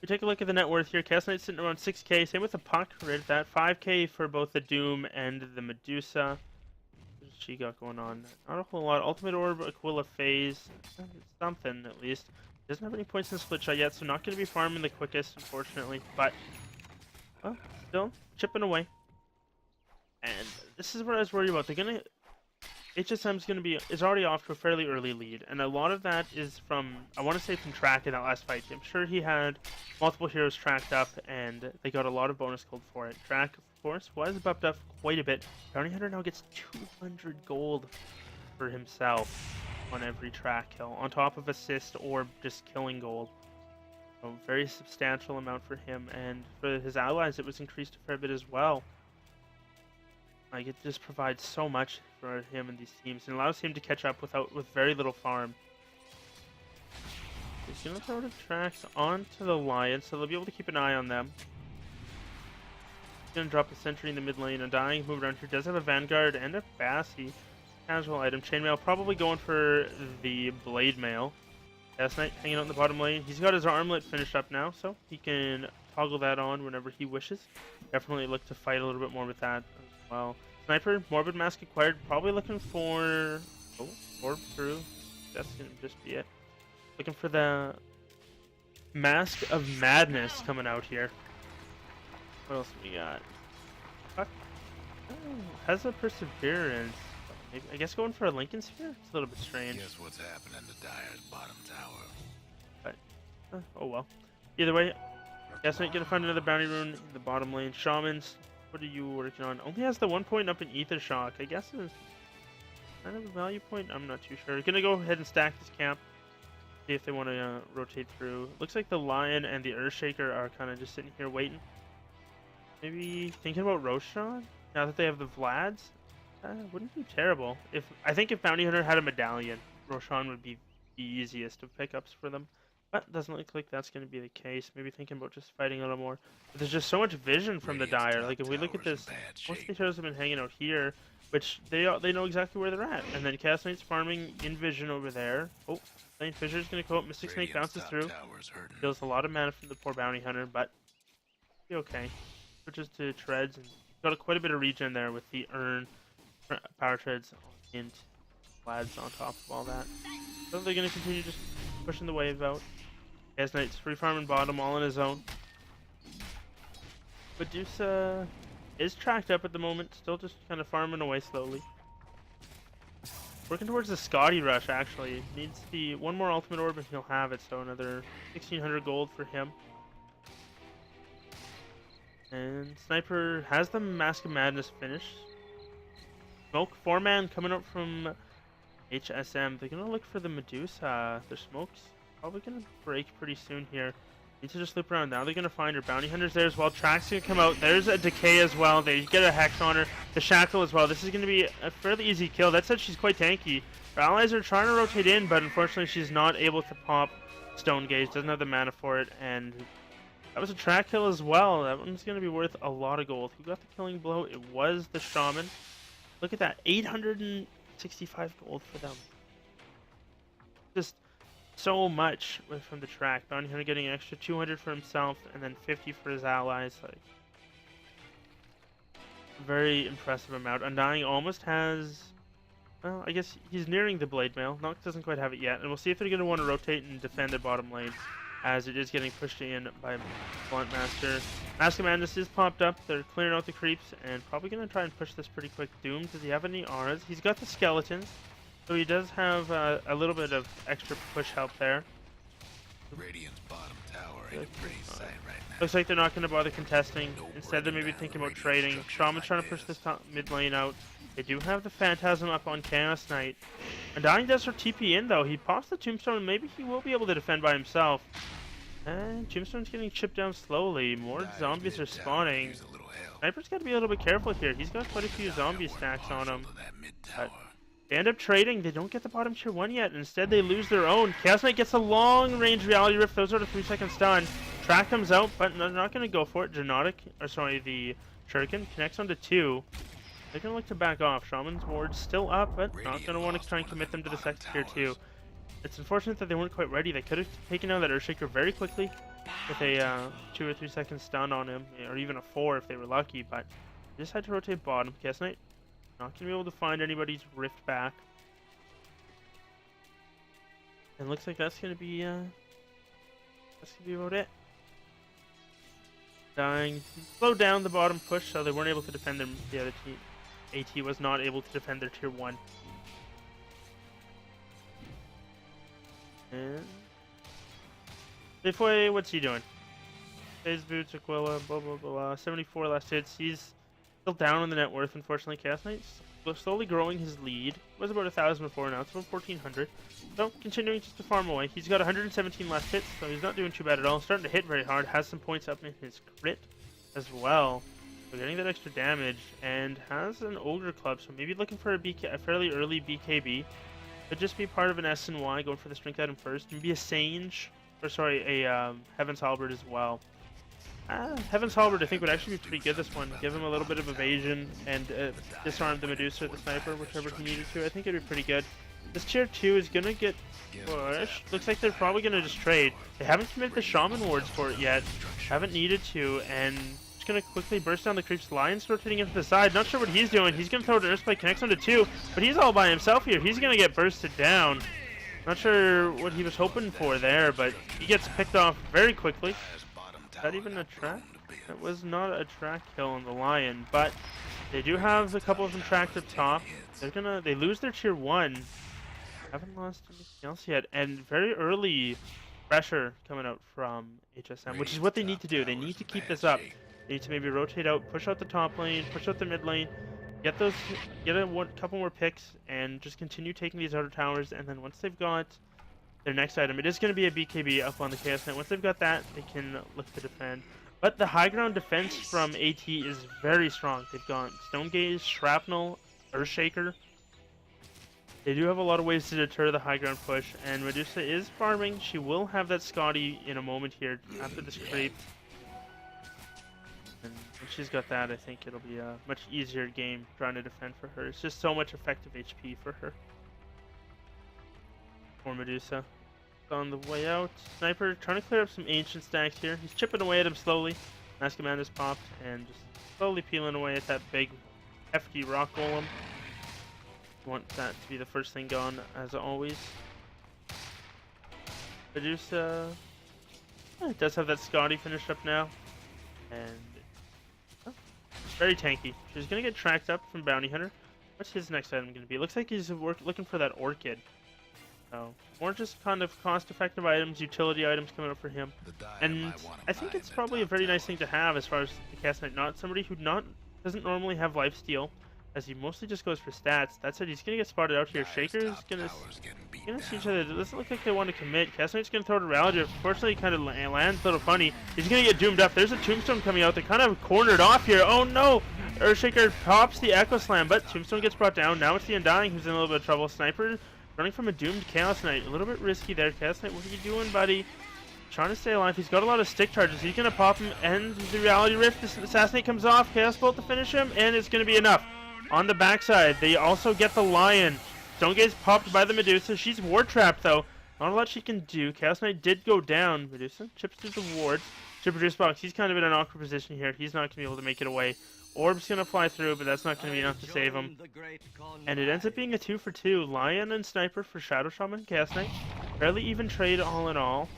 We take a look at the net worth here. Chaos Knight's sitting around 6k. Same with the Puck, right at that. 5k for both the Doom and the Medusa. What's she got going on? Not a whole lot. Ultimate Orb, Aquila Phase. Something, at least. Doesn't have any points in the split shot yet, so not going to be farming the quickest, unfortunately. But, well, still chipping away. And this is what I was worried about. They're going to... HSM's is already off to a fairly early lead, and a lot of that is from, I want to say, from Track in that last fight. I'm sure he had multiple heroes tracked up, and they got a lot of bonus gold for it. Track, of course, was buffed up quite a bit. Bounty Hunter now gets 200 gold for himself on every track kill, on top of assist or just killing gold. So very substantial amount for him, and for his allies, it was increased a fair bit as well. Like, it just provides so much for him and these teams, and allows him to catch up with very little farm. He's going to throw the tracks onto the Lion, so they'll be able to keep an eye on them. He's going to drop a sentry in the mid lane. Undying move around here. Does have a Vanguard and a Bassy. Casual item. Chainmail probably going for the Blade Mail. Chaos Knight hanging out in the bottom lane. He's got his armlet finished up now, so he can toggle that on whenever he wishes. Definitely look to fight a little bit more with that. Well, Sniper, Morbid Mask acquired, probably looking for... Oh, Orb through. That's going to just be it. Looking for the Mask of Madness coming out here. What else we got? Fuck. Oh, has a Perseverance. Maybe, I guess going for a Lincoln Sphere? It's a little bit strange. Guess what's happening to Dyer's bottom tower? But, oh well. Either way, Chaos Knight gonna find another bounty rune in the bottom lane. Shamans, what are you working on? Only has the 1 point up in Ether Shock. I guess it's kind of a value point. I'm not too sure. Gonna go ahead and stack this camp. See if they want to rotate through. Looks like the Lion and the Earthshaker are kind of just sitting here waiting. Maybe thinking about Roshan now that they have the Vlads. Wouldn't be terrible. I think if Bounty Hunter had a medallion, Roshan would be the easiest of pickups for them. But doesn't look like that's going to be the case. Maybe thinking about just fighting a little more. But there's just so much vision from the Radiant's Dire. top Like if we look at tower's in this, bad most of shape. the heroes have been hanging out here, which they know exactly where they're at. And then Chaos Knight's farming in vision over there. Oh, Flame Fissure's going to go up. Mystic Snake Radiant's bounces top through. tower's hurting. Deals a lot of mana from the poor bounty hunter, but be okay. Switches to treads and got quite a bit of regen there with the urn, power treads, and lads on top of all that. So they're going to continue just pushing the wave out. Chaos Knight's free farming bottom all on his own. But Deuce is tracked up at the moment, still just kind of farming away slowly. Working towards the Scotty Rush actually. Needs the one more ultimate orb and he'll have it, so another 1600 gold for him. And Sniper has the Mask of Madness finished. Smoke 4-man coming up from HSM. They're gonna look for the Medusa. Their smoke's probably gonna break pretty soon here. Need to just loop around now. They're gonna find her. Bounty Hunter's there as well. Track's gonna come out. There's a Decay as well. They get a Hex on her. The Shackle as well. This is gonna be a fairly easy kill. That said, she's quite tanky. Her allies are trying to rotate in, but unfortunately she's not able to pop Stone Gauge. Doesn't have the mana for it, and that was a track kill as well. That one's gonna be worth a lot of gold. Who got the killing blow? It was the Shaman. Look at that, 865 gold for them. Just so much from the track. Bounty Hunter getting an extra 200 for himself and then 50 for his allies. Like, very impressive amount. Undying almost has, well, I guess he's nearing the Blade Mail. Nox doesn't quite have it yet, and we'll see if they're going to want to rotate and defend their bottom lane, as it is getting pushed in by Blunt Master. Mask of Madness is popped up. They're clearing out the creeps and probably going to try and push this pretty quick. Doom, does he have any auras? He's got the skeletons, so he does have a little bit of extra push help there. Radiant's bottom tower ain't a pretty sight right now. Looks like they're not going to bother contesting. Instead, they're maybe thinking about trading. Shaman's trying to push this top mid lane out. They do have the Phantasm up on Chaos Knight. Undying does her TP in, though. He pops the Tombstone, and maybe he will be able to defend by himself. And Tombstone's getting chipped down slowly. More zombies are spawning. Sniper's got to be a little bit careful here. He's got quite a few zombie stacks on him. But they end up trading. They don't get the bottom tier 1 yet. Instead, they lose their own. Chaos Knight gets a long-range Reality Rift. Those are the 3-second stun. Track comes out, but they're not going to go for it. The Shuriken connects onto 2. They're going to look to back off. Shaman's ward's still up, but not going to want to try and commit them to the second tier 2. It's unfortunate that they weren't quite ready. They could have taken out that Earthshaker very quickly with a 2 or 3 second stun on him, or even a 4 if they were lucky, but they just had to rotate bottom. Chaos Knight not going to be able to find anybody's rift back. And looks like that's going to be about it. Dying. Slow down the bottom push, so they weren't able to defend the other team. AT was not able to defend their tier 1. And Defoy, what's he doing? Phase boots, Aquila, blah blah blah. 74 last hits. He's still down on the net worth, unfortunately. Chaos Knight's slowly growing his lead. It was about 1,000 before, now it's about 1,400. So continuing just to farm away. He's got 117 last hits, so he's not doing too bad at all. Starting to hit very hard. Has some points up in his crit as well. So getting that extra damage, and has an Ogre Club, so maybe looking for a fairly early BKB. Could just be part of an S&Y, going for the strength item first. Maybe a Sage, or sorry, a Heaven's Halberd as well. Heaven's Halberd I think would actually be pretty good this one. Give him a little bit of evasion and disarm the Medusa or the Sniper, whichever he needed to. I think it'd be pretty good. This tier 2 is going to get pushed. Looks like they're probably going to just trade. They haven't committed the Shaman wards for it yet. Haven't needed to, and just going to quickly burst down the creeps. Lion's rotating into the side. Not sure what he's doing. He's going to throw an Earthspike, connects onto 2, but he's all by himself here. He's going to get bursted down. Not sure what he was hoping for there, but he gets picked off very quickly. Is that even a track? That was not a track kill on the Lion, but they do have a couple of them tracked up top. They lose their tier 1. Haven't lost anything else yet, and very early pressure coming out from HSM, which is what they need to do. They need to keep this up. They need to maybe rotate out, push out the top lane, push out the mid lane, get a couple more picks, and just continue taking these outer towers. And then once they've got their next item, it is going to be a BKB up on the Chaos Knight. Once they've got that, they can look to defend. But the high ground defense from AT is very strong. They've got Stone Gaze, Shrapnel, Earthshaker. They do have a lot of ways to deter the high ground push, and Medusa is farming. She will have that Scotty in a moment here after this creep. And when she's got that, I think it'll be a much easier game trying to defend for her. It's just so much effective HP for her. For Medusa. On the way out, Sniper trying to clear up some ancient stacks here. He's chipping away at him slowly. Mass Commander's popped, and just slowly peeling away at that big, hefty rock golem. Want that to be the first thing gone, as always. Medusa does have that Scotty finished up now, and very tanky. She's gonna get tracked up from Bounty Hunter. What's his next item gonna be? It looks like he's looking for that Orchid. So more just kind of cost-effective items, utility items coming up for him, and I think it's probably a very nice thing to have as far as the Cast Knight. Not somebody who doesn't normally have lifesteal, as he mostly just goes for stats. That said, he's gonna get spotted out here. Shaker's gonna see each other. It doesn't look like they want to commit. Cast Knight's gonna throw it around. Unfortunately, kind of lands a little funny. He's gonna get doomed up. There's a Tombstone coming out. They're kind of cornered off here. Oh no! Earthshaker pops the Echo Slam, but Tombstone gets brought down. Now it's the Undying who's in a little bit of trouble. Sniper running from a doomed Chaos Knight. A little bit risky there. Chaos Knight, what are you doing, buddy? Trying to stay alive. He's got a lot of stick charges. He's going to pop him, and the Reality Rift. This Assassinate comes off. Chaos Bolt to finish him, and it's going to be enough. On the backside, they also get the Lion. Stone Gaze popped by the Medusa. She's ward trapped, though. Not a lot she can do. Chaos Knight did go down. Medusa chips through the wards. Chipper Juice Box, he's kind of in an awkward position here. He's not going to be able to make it away. Orb's going to fly through, but that's not going to be enough to save him. And it ends up being a 2-for-2. Lion and Sniper for Shadow Shaman and Chaos Knight. Fairly even trade all in all.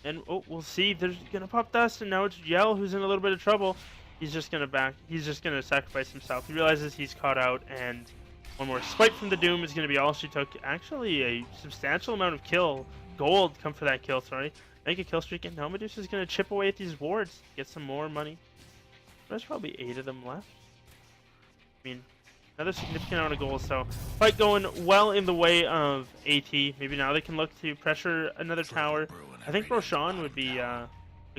And oh, we'll see. There's going to pop Dust, and now it's Yell who's in a little bit of trouble. He's just going to sacrifice himself. He realizes he's caught out, and one more swipe from the Doom is going to be all she took. Actually, a substantial amount of gold come for that kill, sorry. Make a kill streak, and now Medusa's going to chip away at these wards. Get some more money. There's probably 8 of them left. I mean, another significant amount of goals, so fight going well in the way of AT. Maybe now they can look to pressure another tower. I think Roshan would be a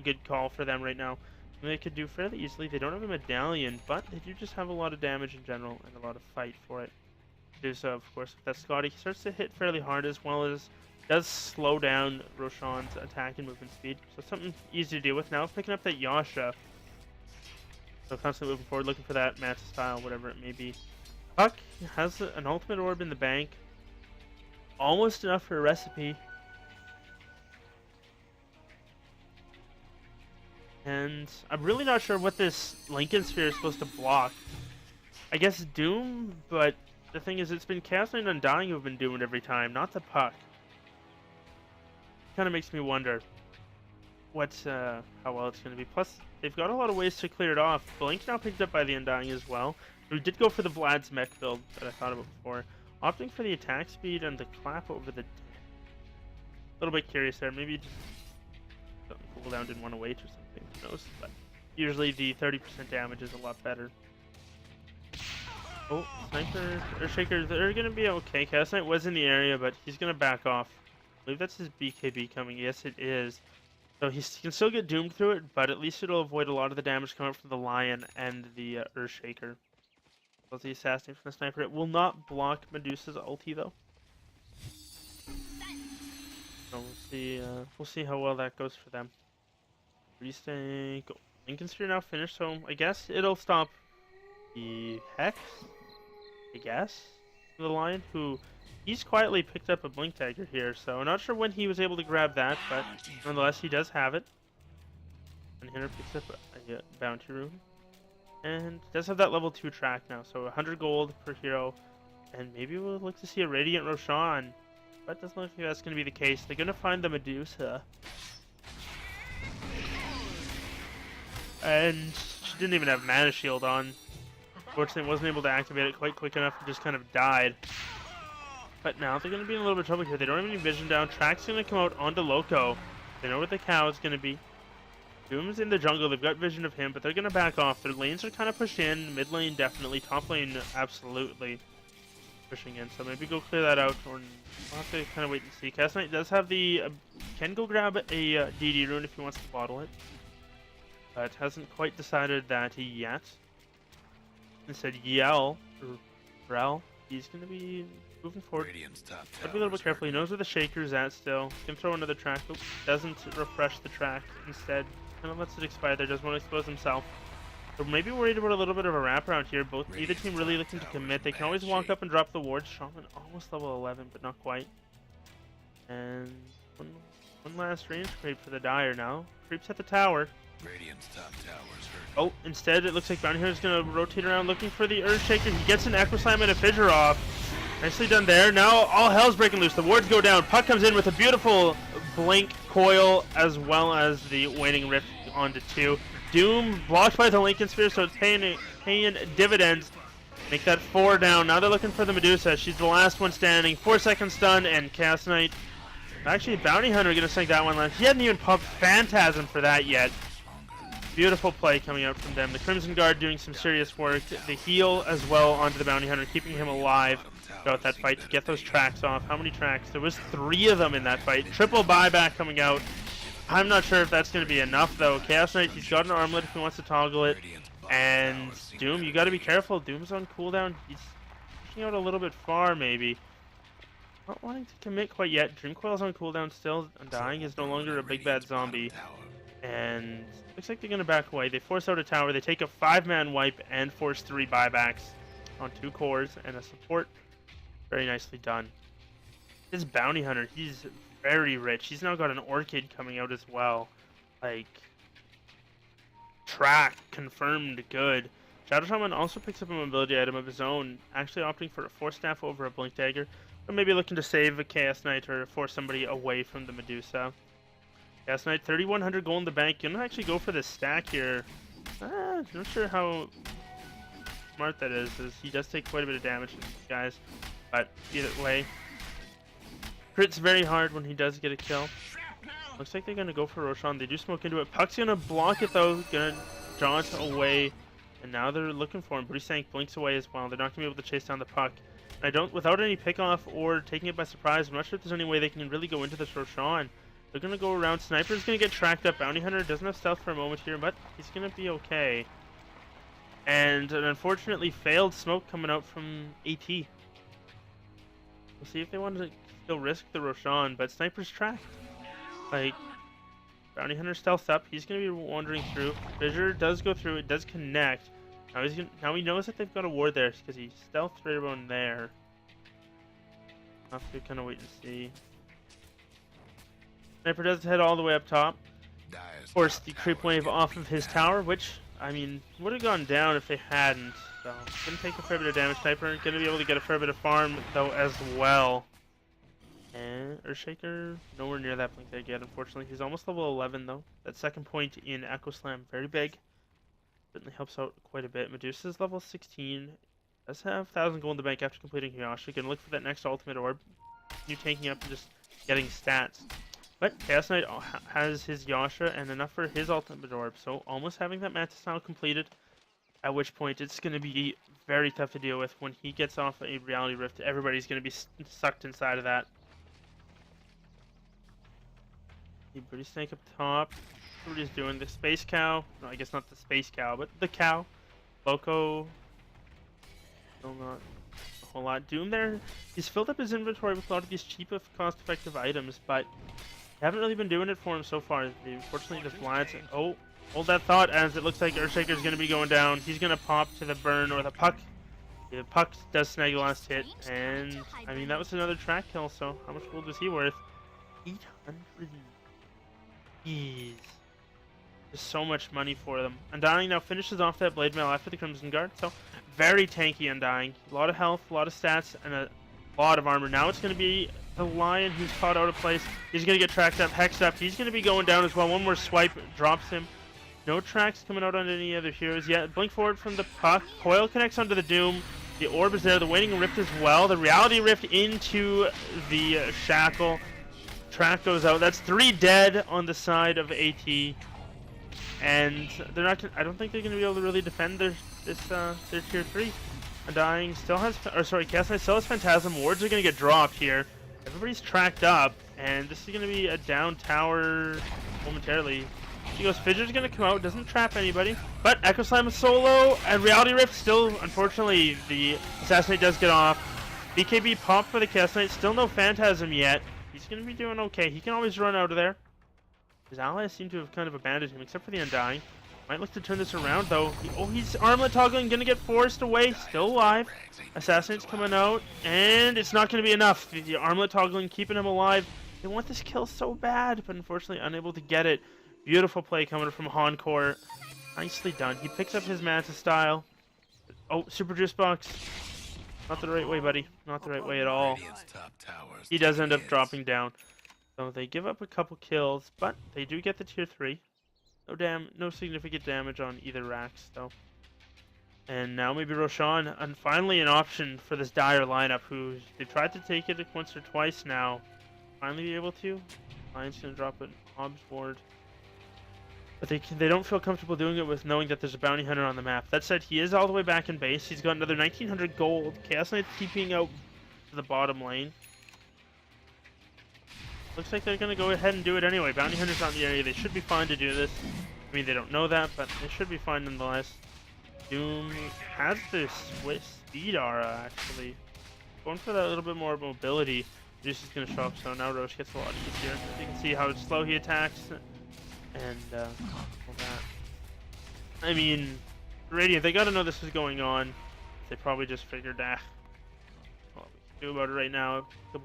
good call for them right now. They could do fairly easily. They don't have a medallion, but they do just have a lot of damage in general and a lot of fight for it. Medusa, of course, with that Scotty, starts to hit fairly hard, as well as does slow down Roshan's attack and movement speed. So something easy to deal with. Now picking up that Yasha. So constantly moving forward, looking for that Manta style, whatever it may be. Puck has an ultimate orb in the bank. Almost enough for a recipe. And I'm really not sure what this Lincoln Sphere is supposed to block. I guess Doom, but the thing is, it's been Chaos Knight and Undying who've been doing it every time, not the Puck. Kind of makes me wonder how well it's going to be. Plus, they've got a lot of ways to clear it off. Blink now picked up by the Undying as well. We did go for the Vlad's mech build that I thought about before. Opting for the attack speed and the clap over the... A little bit curious there. Maybe just cooldown didn't want to wait or something. Who knows? But usually the 30% damage is a lot better. Oh, Sniper, Earthshaker, they're going to be okay. Chaos Knight was in the area, but he's going to back off. I believe that's his BKB coming. Yes, it is. So he can still get doomed through it, but at least it'll avoid a lot of the damage coming from the Lion and the Earthshaker. So the Assassinate from the Sniper. It will not block Medusa's ulti, though. So we'll see how well that goes for them. Restake. Lincoln Sphere now finished, so I guess it'll stop the Hex. I guess the Lion, who he's quietly picked up a Blink Dagger here, so I'm not sure when he was able to grab that, but nonetheless he does have it. And Hinner picks up a Bounty Rune, and does have that level 2 track now, so 100 gold per hero, and maybe we'll look to see a Radiant Roshan. But doesn't look like that's going to be the case. They're going to find the Medusa. And she didn't even have Mana Shield on. Fortunately, wasn't able to activate it quite quick enough and just kind of died. But now they're going to be in a little bit of trouble here. They don't have any vision down. Track's going to come out onto Loco. They know where the cow is going to be. Doom's in the jungle. They've got vision of him, but they're going to back off. Their lanes are kind of pushed in. Mid lane, definitely. Top lane, absolutely pushing in. So maybe go clear that out, or we'll have to kind of wait and see. Chaos Knight does have the... can go grab a DD rune if he wants to bottle it. But hasn't quite decided that yet. Instead, Rel, he's going to be moving forward. Radiant's top Gotta be a little bit tower's careful. He knows where the shaker's at still. Can throw another track. Oops. Doesn't refresh the track. Instead, kind of lets it expire there. Doesn't want to expose himself. So maybe worried about a little bit of a wraparound here. Either team really looking to commit. They can always walk up and drop the ward. Shaman almost level 11, but not quite. And one last range creep for the Dire now. Creeps at the tower. Radiant's top tower's hurt. Oh, instead it looks like Bounty Hunter's gonna rotate around looking for the Earthshaker. He gets an Echo Slam and a Fissure off. Nicely done there. Now all hell's breaking loose. The wards go down. Puck comes in with a beautiful blink coil as well as the Waning Rift onto 2. Doom blocked by the Lincoln Sphere, so it's paying dividends. Make that 4 down. Now they're looking for the Medusa. She's the last one standing. 4-second stun and Chaos Knight. Actually, Bounty Hunter gonna sink that one last. He hadn't even popped Phantasm for that yet. Beautiful play coming out from them. The Crimson Guard doing some serious work. The heal as well onto the Bounty Hunter, keeping him alive throughout that fight to get those tracks off. How many tracks? There was 3 of them in that fight. Triple buyback coming out. I'm not sure if that's going to be enough though. Chaos Knight, he's got an armlet if he wants to toggle it. And Doom, you got to be careful. Doom's on cooldown. He's pushing out a little bit far maybe. Not wanting to commit quite yet. Dreamcoil's on cooldown still. Undying is no longer a big bad zombie. And looks like they're going to back away. They force out a tower. They take a 5-man wipe and force 3 buybacks on 2 cores and a support. Very nicely done. This Bounty Hunter, he's very rich. He's now got an Orchid coming out as well. Like, track confirmed good. Shadow Shaman also picks up a mobility item of his own, actually opting for a Force Staff over a Blink Dagger. Or maybe looking to save a Chaos Knight or force somebody away from the Medusa. Chaos Knight, 3,100 gold in the bank. You don't actually go for this stack here. Not sure how smart that is, as he does take quite a bit of damage from these guys. But either way, crit's very hard when he does get a kill. Looks like they're going to go for Roshan. They do smoke into it. Puck's going to block it though. Going to jaunt away. And now they're looking for him. But Stank blinks away as well. They're not going to be able to chase down the Puck. Without any pickoff or taking it by surprise, I'm not sure if there's any way they can really go into this Roshan. They're going to go around. Sniper's going to get tracked up. Bounty Hunter doesn't have stealth for a moment here, but he's going to be okay. And an unfortunately failed smoke coming out from AT. We'll see if they want to still risk the Roshan, but Sniper's tracked. Like, Bounty Hunter stealths up. He's going to be wandering through. Fissure does go through. It does connect. Now he knows that they've got a ward there because he stealthed right around there. I'll have to kind of wait and see. Sniper does head all the way up top. Force the creep wave off of his tower, which, I mean, would have gone down if they hadn't. So, gonna take a fair bit of damage. Sniper gonna be able to get a fair bit of farm, though, as well. And Earthshaker, nowhere near that blink they get, unfortunately. He's almost level 11, though. That second point in Echo Slam, very big. Certainly helps out quite a bit. Medusa's level 16. Does have 1,000 gold in the bank after completing Yasha. Gonna look for that next ultimate orb. You tanking up and just getting stats. But Chaos Knight has his Yasha and enough for his ultimate orb, so almost having that Mantis now completed, at which point it's going to be very tough to deal with when he gets off a Reality Rift. Everybody's going to be sucked inside of that. Pretty snake up top. Everybody's doing the Space Cow. No, I guess not the Space Cow, but the cow. Loco. Still not a whole lot. Doom there, he's filled up his inventory with a lot of these cheap, cost-effective items, but haven't really been doing it for him so far. Unfortunately, just lands. Oh, hold that thought, as it looks like Earthshaker's going to be going down. He's going to pop to the burn or the Puck. The Puck does snag the last hit, and I mean, that was another track kill, so how much gold was he worth? 800. Jeez. There's so much money for them. Undying now finishes off that Blade Mail after the Crimson Guard, so very tanky Undying. A lot of health, a lot of stats, and a lot of armor. Now it's going to be the Lion who's caught out of place. He's going to get tracked up, hexed up. He's going to be going down as well. One more swipe drops him. No tracks coming out on any other heroes yet. Blink forward from the Puck. Coil connects onto the Doom. The Orb is there. The Waning Rift as well. The Reality Rift into the Shackle. Track goes out. That's 3 dead on the side of AT. And they're not. I don't think they're going to be able to really defend their tier 3. Undying still has, or sorry, Chaos Knight still has Phantasm. Wards are going to get dropped here. Everybody's tracked up, and this is going to be a down tower momentarily. She goes, Fissure's going to come out, doesn't trap anybody, but Echo Slam is solo, and Reality Rift still, unfortunately, the Assassinate does get off. BKB pop for the Chaos Knight. Still no Phantasm yet. He's going to be doing okay. He can always run out of there. His allies seem to have kind of abandoned him, except for the Undying. Might look to turn this around, though. He's armlet toggling, going to get forced away. Still alive. Assassinate's coming out, and it's not going to be enough. The armlet toggling, keeping him alive. They want this kill so bad, but unfortunately unable to get it. Beautiful play coming from Encore. Nicely done. He picks up his Manta style. Oh, Super Juice Box. Not the right way, buddy. Not the right way at all. He does end up dropping down. So they give up a couple kills, but they do get the tier 3. No significant damage on either Rax, though. And now maybe Roshan, and finally an option for this Dire lineup, who they've tried to take it once or twice now. Finally be able to. Lion's gonna drop an Hobbs ward. But they don't feel comfortable doing it with knowing that there's a bounty hunter on the map. That said, he is all the way back in base. He's got another 1900 gold. Chaos Knight's TPing out to the bottom lane. Looks like they're going to go ahead and do it anyway. Bounty hunters out in the area. They should be fine to do this. I mean, they don't know that, but they should be fine nonetheless. Doom has this speed aura, actually. Going for that little bit more mobility. Juice is going to show up, so now Roche gets a lot easier. You can see how slow he attacks. And all that. I mean, Radiant, they gotta know this is going on. They probably just figured, what we can do about it right now. We're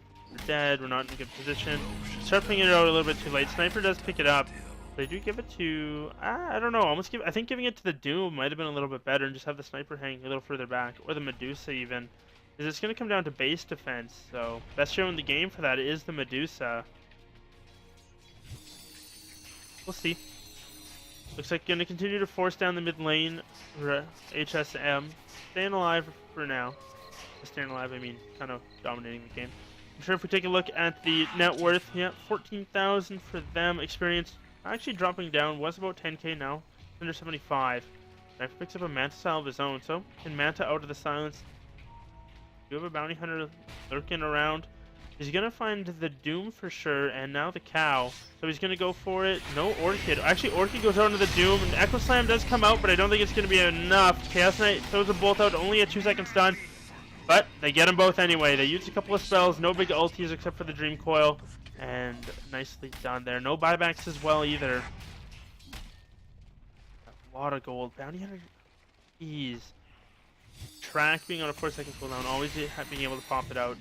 dead, we're not in a good position. Start picking it out a little bit too late. Sniper does pick it up. They do give it to, I don't know, I think giving it to the Doom might have been a little bit better and just have the Sniper hang a little further back. Or the Medusa even. Because it's gonna come down to base defense, so best hero in the game for that is the Medusa. We'll see. Looks like going to continue to force down the mid lane for HSM. Staying alive for now. Staying alive, I mean, kind of dominating the game. I'm sure if we take a look at the net worth, yeah, 14,000 for them. Experience actually dropping down, was about 10k now, under 75. Sniper picks up a Manta style of his own, so can Manta out of the silence. You have a bounty hunter lurking around. He's gonna find the Doom for sure, and now the Cow. So he's gonna go for it. No Orchid. Actually, Orchid goes out into the Doom, and Echo Slam does come out, but I don't think it's gonna be enough. Chaos Knight throws them both out, only a 2-second stun. But they get them both anyway. They use a couple of spells, no big ultis except for the Dream Coil, and nicely done there. No buybacks as well either. A lot of gold. Bounty Hunter, ease. Track being on a 4-second cooldown, always being able to pop it out.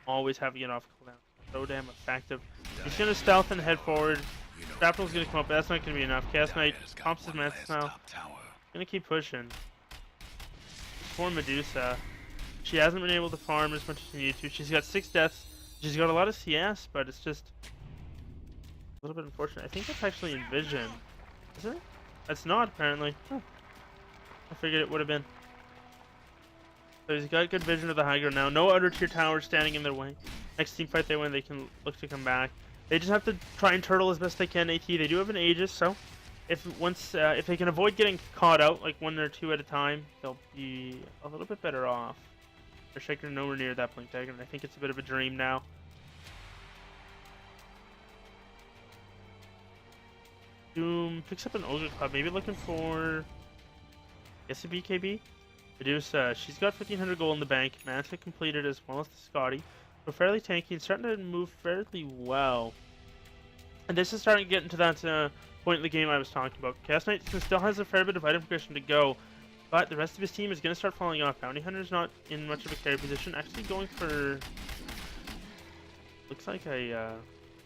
Always having it off cooldown. So damn effective. He's gonna stealth and head forward. Grappling's gonna come up, but that's not gonna be enough. Chaos Knight pops his Manta now. Gonna keep pushing. Poor Medusa. She hasn't been able to farm as much as she needs to. She's got 6 deaths. She's got a lot of CS, but it's just a little bit unfortunate. I think that's actually in vision. Is it? That's not, apparently. Huh. I figured it would have been. So he's got good vision of the high ground now. No outer tier towers standing in their way. Next team fight they win, they can look to come back. They just have to try and turtle as best they can. AT, they do have an Aegis, so if they can avoid getting caught out, like 1 or 2 at a time, they'll be a little bit better off. Their Shaker nowhere near that Blink Dagger, and I think it's a bit of a dream now. Doom picks up an Ogre Club, maybe looking for, I guess, a BKB? Medusa, she's got 1500 gold in the bank. Manta completed as well as the Scotty. So fairly tanky and starting to move fairly well. And this is starting to get into that point in the game I was talking about. Chaos Knight still has a fair bit of item progression to go, but the rest of his team is going to start falling off. Bounty Hunter's not in much of a carry position. Actually going for, looks like a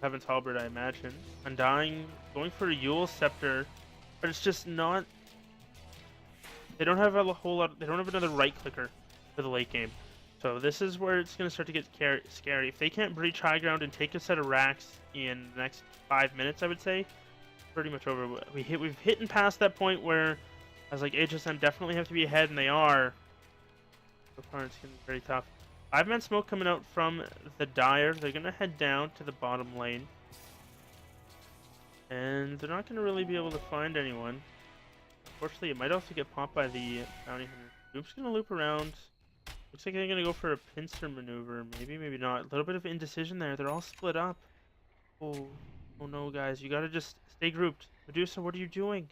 Heaven's Halberd, I imagine. Undying, going for a Yule Scepter, but it's just not. They don't have a whole lot. They don't have another right clicker for the late game, so this is where it's going to start to get scary. If they can't breach high ground and take a set of racks in the next 5 minutes, I would say, pretty much over. We've hit and past that point where I was like, HSM definitely have to be ahead, and they are. So far, it's getting very tough. 5-man smoke coming out from the Dire. They're going to head down to the bottom lane, and they're not going to really be able to find anyone. Unfortunately, it might also get popped by the bounty hunter. Loop's gonna loop around. Looks like they're gonna go for a pincer maneuver. Maybe, maybe not. A little bit of indecision there. They're all split up. Oh no, guys. You gotta just stay grouped. Medusa, what are you doing?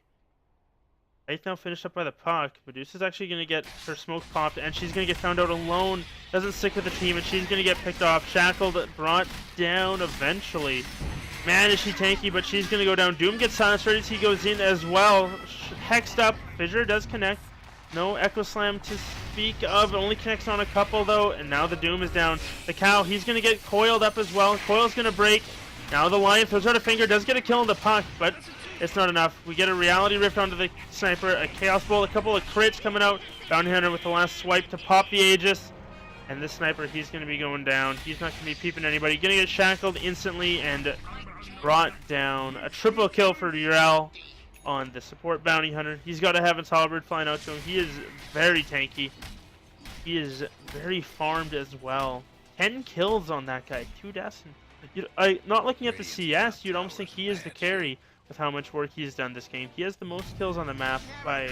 Right now finished up by the puck. Medusa's actually going to get her smoke popped, and she's going to get found out alone. Doesn't stick with the team, and she's going to get picked off. Shackled, brought down eventually. Man, is she tanky, but she's going to go down. Doom gets silenced. Ready T goes in as well. Hexed up. Fissure does connect. No Echo Slam to speak of. Only connects on a couple, though, and now the Doom is down. The Cow, he's going to get coiled up as well. Coil's going to break. Now the Lion throws out a finger. Does get a kill on the puck, but it's not enough. We get a Reality Rift onto the Sniper, a Chaos Bolt, a couple of crits coming out. Bounty Hunter with the last swipe to pop the Aegis. And this Sniper, he's going to be going down. He's not going to be peeping anybody. Going to get shackled instantly and brought down. A triple kill for Urel on the support Bounty Hunter. He's got a Heaven's Halberd flying out to him. He is very tanky. He is very farmed as well. 10 kills on that guy. 2 deaths. Not looking at the CS, you'd almost think he is the carry with how much work he's done this game. He has the most kills on the map by,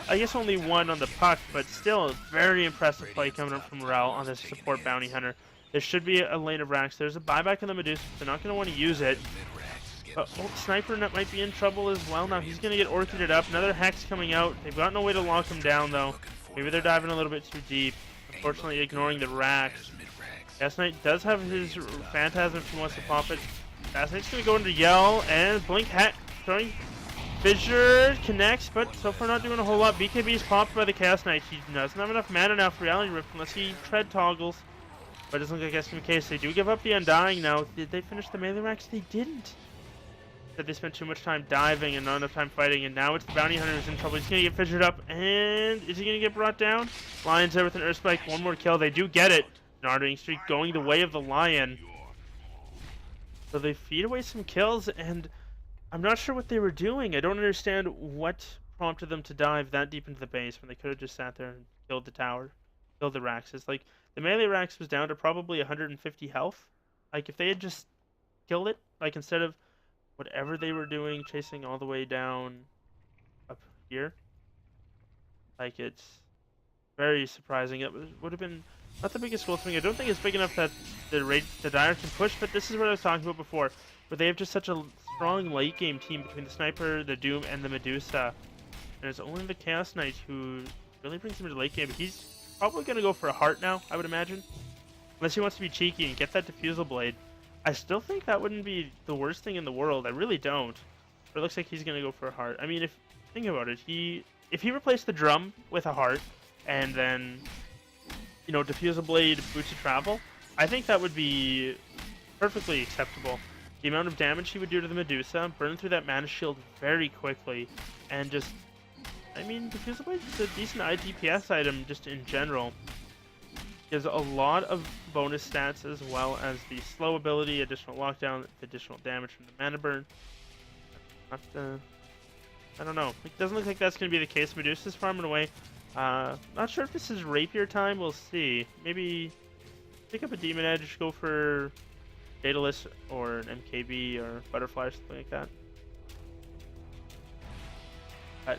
I guess only 1 on the puck, but still a very impressive play coming up from Rel on this support Bounty Hunter. There should be a lane of racks. There's a buyback on the Medusa. They're not going to want to use it. But Sniper might be in trouble as well now. He's going to get Orchided up. Another Hex coming out. They've got no way to lock him down, though. Maybe they're diving a little bit too deep. Unfortunately, ignoring the racks. Gas Knight does have his Phantasm if he wants to pop it. Gas Knight's going to go into Yell, and Blink Hat throwing Fissure connects, but so far not doing a whole lot. BKB is popped by the Chaos Knight. He doesn't have enough mana now for Reality Rift unless he tread toggles. But it doesn't look like that's the case. They do give up the Undying now. Did they finish the melee racks? They didn't. That they spent too much time diving and not enough time fighting, and now it's the Bounty Hunter who's in trouble. He's going to get fissured up, and is he going to get brought down? Lion's there with an Earth Spike. One more kill. They do get it. Nardating streak going the way of the Lion. So they feed away some kills, and I'm not sure what they were doing. I don't understand what prompted them to dive that deep into the base when they could have just sat there and killed the tower, killed the racks. It's like the melee racks was down to probably 150 health. Like if they had just killed it, like instead of whatever they were doing, chasing all the way down up here. Like, it's very surprising. It would have been not the biggest goal swing. I don't think it's big enough that the Dire can push, but this is what I was talking about before, where they have just such a strong late game team between the Sniper, the Doom, and the Medusa. And it's only the Chaos Knight who really brings him to late game. He's probably going to go for a heart now, I would imagine. Unless he wants to be cheeky and get that Diffusal Blade. I still think that wouldn't be the worst thing in the world. I really don't. But it looks like he's going to go for a heart. I mean, think about it. If he replaced the drum with a heart and then, you know, Diffusal Blade, Boots of Travel, I think that would be perfectly acceptable. The amount of damage he would do to the Medusa, burn through that mana shield very quickly, and just, I mean, Diffusal Blade is a decent IDPS item just in general. Gives a lot of bonus stats as well as the slow ability, additional lockdown, additional damage from the mana burn. I don't know. It doesn't look like that's going to be the case. Medusa's farming away. Not sure if this is Rapier time. We'll see. Maybe pick up a Demon Edge, go for Daedalus or an MKB or Butterfly or something like that. But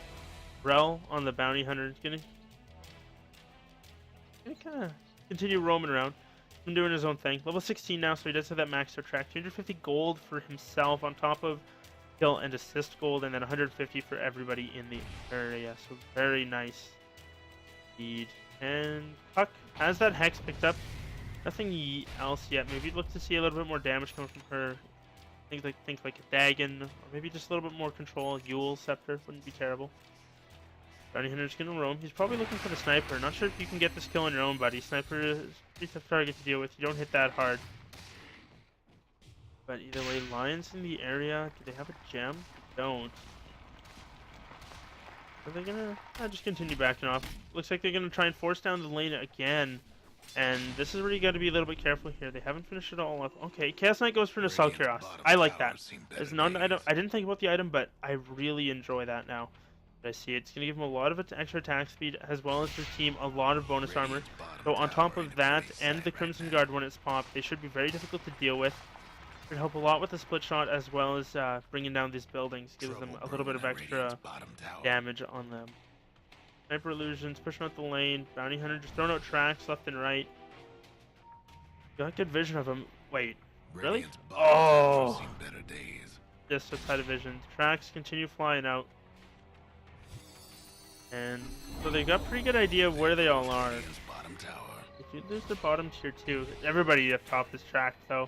Rel on the Bounty Hunter is going to kind of continue roaming around. Been doing his own thing. Level 16 now, so he does have that max track. 250 gold for himself on top of kill and assist gold, and then 150 for everybody in the area. So very nice indeed. And Puck has that Hex picked up. Nothing else yet. Maybe look to see a little bit more damage coming from her. Think like a Dagon, or maybe just a little bit more control. Yule Scepter wouldn't be terrible. Bounty Hunter's gonna roam. He's probably looking for the Sniper. Not sure if you can get this kill on your own, buddy. Sniper is a pretty tough target to deal with. You don't hit that hard. But either way, Lions in the area. Do they have a gem? Don't. Are they gonna just continue backing off? Looks like they're gonna try and force down the lane again. And this is where you gotta be a little bit careful here. They haven't finished it all up. Okay, Chaos Knight goes for an Assault Cuirass. I like that. It's not an item. I didn't think about the item, but I really enjoy that now. I see it's going to give him a lot of extra attack speed, as well as his team a lot of bonus armor. So on top of that, and the Crimson Guard when it's popped, they should be very difficult to deal with. Should help a lot with the split shot, as well as bringing down these buildings. Gives them a little bit of extra damage on them. Sniper Illusions, pushing out the lane. Bounty Hunter just throwing out tracks left and right. Got good vision of him. Wait, really? Oh! Just outside of vision. Tracks continue flying out. And so they've got a pretty good idea of where they all are. Radiant's bottom tower. If you lose the bottom tier 2, everybody up top is tracked though.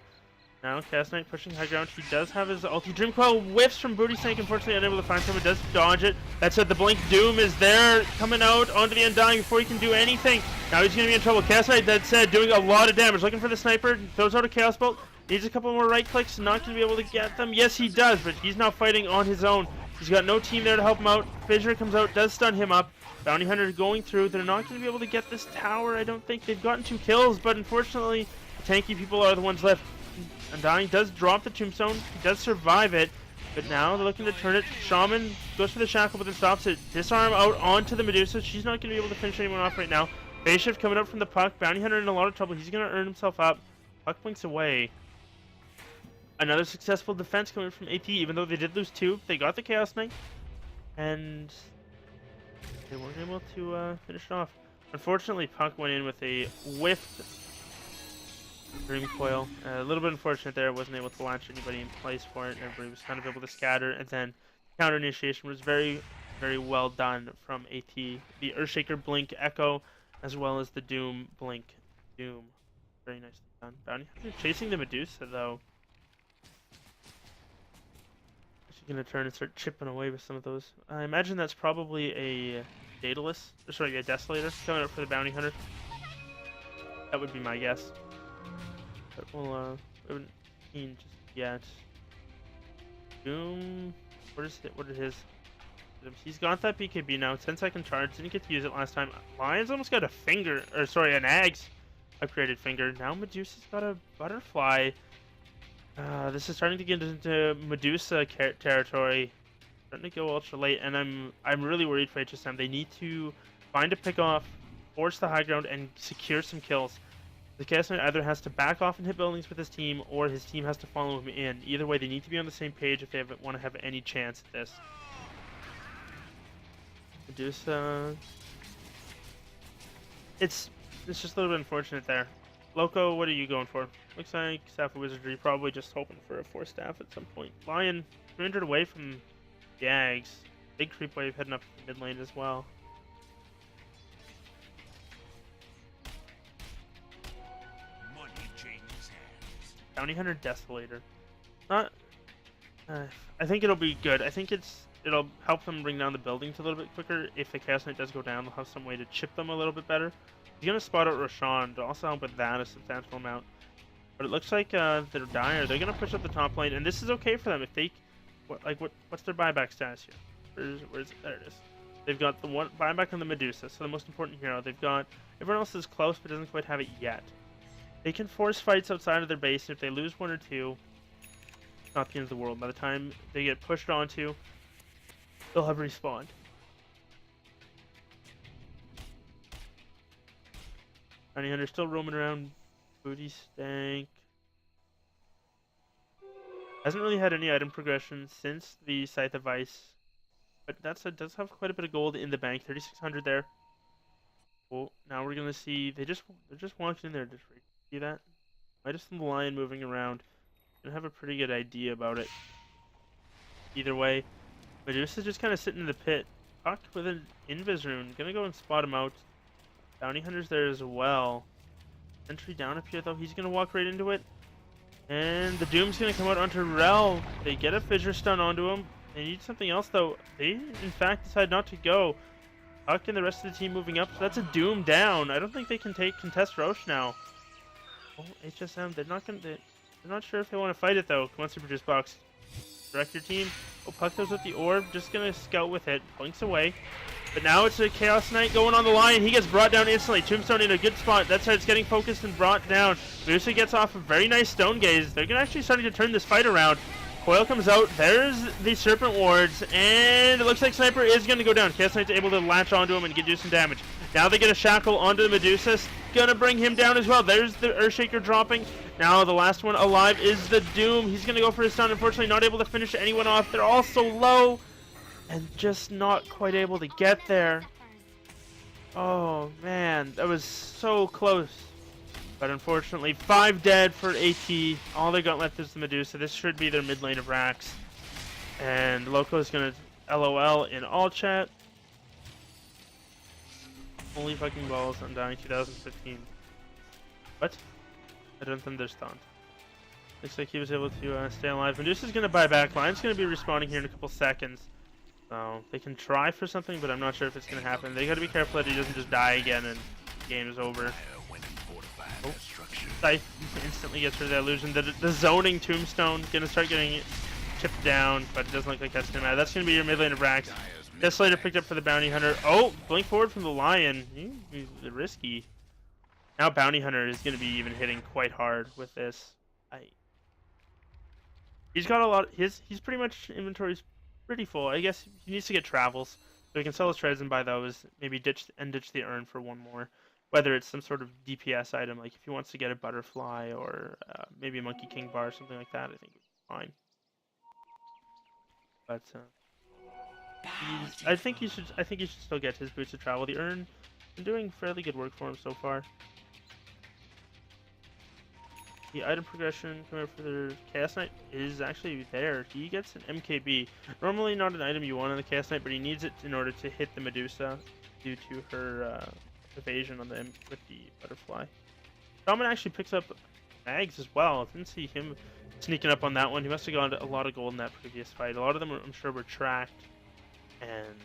Now Chaos Knight pushing high ground. He does have his ulti. Dream Coil whiffs from Booty Snake, unfortunately unable to find someone. Does dodge it. That said, the Blink Doom is there, coming out onto the Undying before he can do anything. Now he's going to be in trouble. Chaos Knight, that said, doing a lot of damage. Looking for the sniper. Throws out a Chaos Bolt. Needs a couple more right clicks. Not going to be able to get them. Yes, he does, but he's now fighting on his own. He's got no team there to help him out. Fissure comes out, does stun him up. Bounty Hunter going through. They're not going to be able to get this tower, I don't think. They've gotten 2 kills, but unfortunately, the tanky people are the ones left. Undying does drop the tombstone. He does survive it, but now they're looking to turn it. Shaman goes for the shackle, but then stops it. Disarm out onto the Medusa. She's not going to be able to finish anyone off right now. Phase shift coming up from the Puck. Bounty Hunter in a lot of trouble. He's going to earn himself up. Puck blinks away. Another successful defense coming from AT, even though they did lose 2. They got the Chaos Knight, and they weren't able to finish it off. Unfortunately, Puck went in with a whiffed Dream Coil. A little bit unfortunate there. Wasn't able to launch anybody in place for it. Everybody was kind of able to scatter, and then counter initiation was very, very well done from AT. The Earthshaker Blink Echo, as well as the Doom Blink Doom. Very nicely done. Bounty Hunter chasing the Medusa though. She's gonna turn and start chipping away with some of those. I imagine that's probably a Daedalus, or sorry, a Desolator coming up for the Bounty Hunter. That would be my guess. But we'll, we haven't seen just yet. Doom, what did his? He's got that BKB now. 10-second charge. Didn't get to use it last time. Lion's almost got a finger, or sorry, an Ags upgraded finger. Now Medusa's got a butterfly. This is starting to get into Medusa territory. Starting to go ultra late, and I'm really worried for HSM. They need to find a pick off, force the high ground, and secure some kills. The Chaos Knight either has to back off and hit buildings with his team, or his team has to follow him in. Either way, they need to be on the same page if they want to have any chance at this. Medusa. It's just a little bit unfortunate there. Loco, what are you going for? Looks like Staff of Wizardry, probably just hoping for a 4 staff at some point. Lion, 300 away from the Ags. Big creep wave heading up the mid lane as well. Bounty Hunter Desolator. Not. I think it'll be good. I think it'll help them bring down the buildings a little bit quicker. If the Chaos Knight does go down, they'll have some way to chip them a little bit better. He's gonna spot out Roshan to also help with that a substantial amount. But it looks like they're dire. They're gonna push up the top lane, and this is okay for them if they. What's their buyback status here? Where's it? There it is. They've got the one buyback on the Medusa, so the most important hero. They've got everyone else is close, but doesn't quite have it yet. They can force fights outside of their base, and if they lose 1 or 2, it's not the end of the world. By the time they get pushed onto, they'll have respawned. Bounty Hunter still roaming around. Booty Stank. Hasn't really had any item progression since the Scythe of Ice. But that said, does have quite a bit of gold in the bank. 3,600 there. Well, now we're gonna see they're just walking in there. Just see that? Might have seen the lion moving around. Gonna have a pretty good idea about it. Either way, Medusa's just kind of sitting in the pit. Puck with an Invis rune. Gonna go and spot him out. Bounty Hunter's there as well. Entry down up here though. He's gonna walk right into it. And the Doom's gonna come out onto Rel. They get a fissure stun onto him. They need something else though. They in fact decide not to go. Puck and the rest of the team moving up. So that's a Doom down. I don't think they can contest Roche now. Oh, HSM, they're not sure if they want to fight it though. Come on, Super Juice Box. Direct your team. Oh, Puck goes with the orb. Just gonna scout with it. Blinks away. But now it's a Chaos Knight going on the line. He gets brought down instantly. Tombstone in a good spot. That's how it's getting focused and brought down. Medusa gets off a very nice Stone Gaze. They're actually starting to turn this fight around. Coil comes out. There's the Serpent Wards. And it looks like Sniper is going to go down. Chaos Knight's able to latch onto him and do some damage. Now they get a Shackle onto the Medusa. Going to bring him down as well. There's the Earthshaker dropping. Now the last one alive is the Doom. He's going to go for his stun. Unfortunately, not able to finish anyone off. They're all so low. And just not quite able to get there. Oh, man. That was so close. But unfortunately, 5 dead for AT. All they got left is the Medusa. This should be their mid lane of Rax. And Loco's going to LOL in all chat. Holy fucking balls, Undying 2015. What? I don't understand. Looks like he was able to stay alive. Medusa's gonna buy back. Lion's gonna be respawning here in a couple seconds. So they can try for something, but I'm not sure if it's gonna happen. They gotta be careful that he doesn't just die again and the game is over. Oh. Scythe instantly gets rid of the illusion. The zoning tombstone gonna start getting chipped down, but it doesn't look like that's gonna matter. That's gonna be your mid lane of Rax. Desolator picked up for the bounty hunter. Oh, blink forward from the lion. He's risky. Now bounty hunter is gonna be even hitting quite hard with this. He's got a lot. He's pretty much inventory's pretty full. I guess he needs to get travels, so he can sell his treads and buy those. Maybe ditch the urn for one more. Whether it's some sort of DPS item, like if he wants to get a butterfly or maybe a Monkey King bar or something like that, I think it's fine. But I think he should still get his boots of travel. The urn been doing fairly good work for him so far. The item progression coming up for the Chaos Knight is actually there. He gets an MKB. Normally not an item you want on the Chaos Knight, but he needs it in order to hit the Medusa due to her evasion on with the butterfly. Shaman actually picks up mags as well. Didn't see him sneaking up on that one. He must have got a lot of gold in that previous fight. A lot of them, I'm sure, were tracked. And,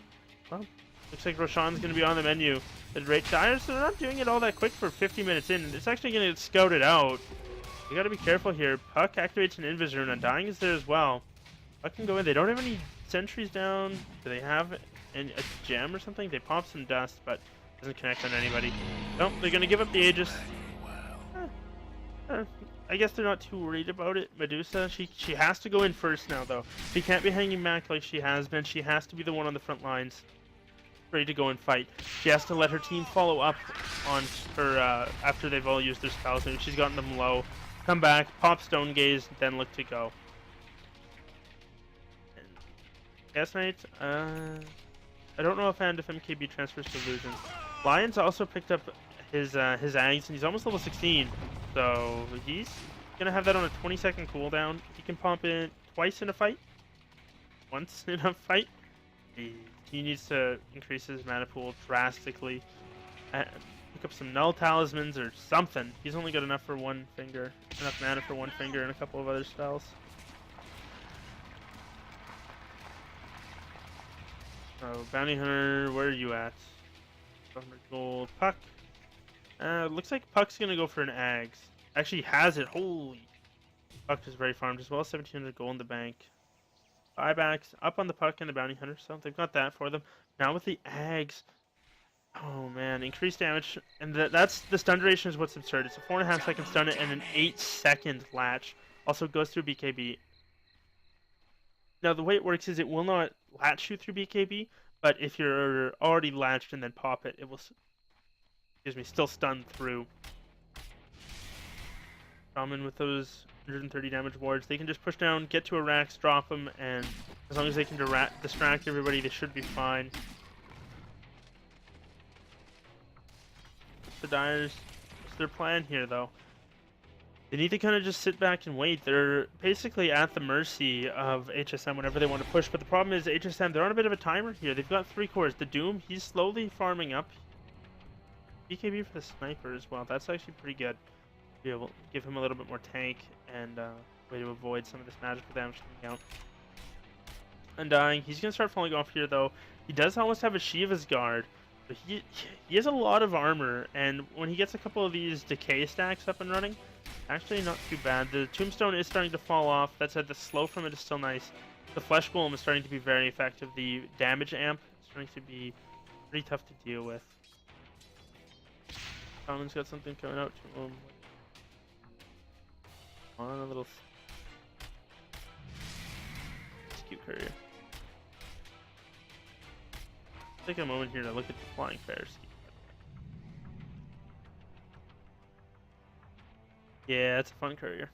well, looks like Roshan's going to be on the menu. The Rate Dyers, they're not doing it all that quick for 50 minutes in. It's actually going to get scouted out. You gotta be careful here. Puck activates an Invis rune. Undying is there as well. Puck can go in. They don't have any sentries down. Do they have a gem or something? They pop some dust, but doesn't connect on anybody. Nope, they're gonna give up the Aegis. I guess they're not too worried about it. Medusa, she has to go in first now, though. She can't be hanging back like she has been. She has to be the one on the front lines, ready to go and fight. She has to let her team follow up on her after they've all used their spells. Maybe she's gotten them low. Come back, pop Stone Gaze, then look to go. And Chaos Knight, I don't know if MKB transfers to Illusions. Lion's also picked up his Ags, and he's almost level 16. So he's gonna have that on a 20-second cooldown. He can pump it twice in a fight. Once in a fight. He needs to increase his mana pool drastically. Pick up some null talismans or something. He's only got enough for one finger. Enough mana for one finger and a couple of other spells. Oh, Bounty Hunter, where are you at? 100 gold. Puck. Looks like Puck's gonna go for an Ags. Actually, he has it. Holy. Puck is very farmed as well. 1700 gold in the bank. Buybacks up on the Puck and the Bounty Hunter, so they've got that for them. Now with the Ags. Oh man, increased damage, and that's the stun duration is what's absurd. It's a 4.5 second stun and an 8-second latch. Also goes through BKB. Now the way it works is it will not latch you through BKB, but if you're already latched and then pop it, it will, still stun through. Shaman with those 130 damage wards, they can just push down, get to a Rax, drop them, and as long as they can distract everybody, they should be fine. The Dyers, what's their plan here though? They need to kind of just sit back and wait. They're basically at the mercy of HSM whenever they want to push, but the problem is HSM, they're on a bit of a timer here. They've got 3 cores. The Doom, he's slowly farming up. BKB for the sniper as well. That's actually pretty good. Be able to give him a little bit more tank and way to avoid some of this magical damage coming out. Undying, he's going to start falling off here though. He does almost have a Shiva's Guard. But he has a lot of armor, and when he gets a couple of these decay stacks up and running, actually not too bad. The tombstone is starting to fall off. That said, the slow from it is still nice. The flesh golem is starting to be very effective. The damage amp is starting to be pretty tough to deal with. Shaman's got something coming out to him. On a little cute courier. Take a moment here to look at the flying Pharisee. Yeah, it's a fun courier.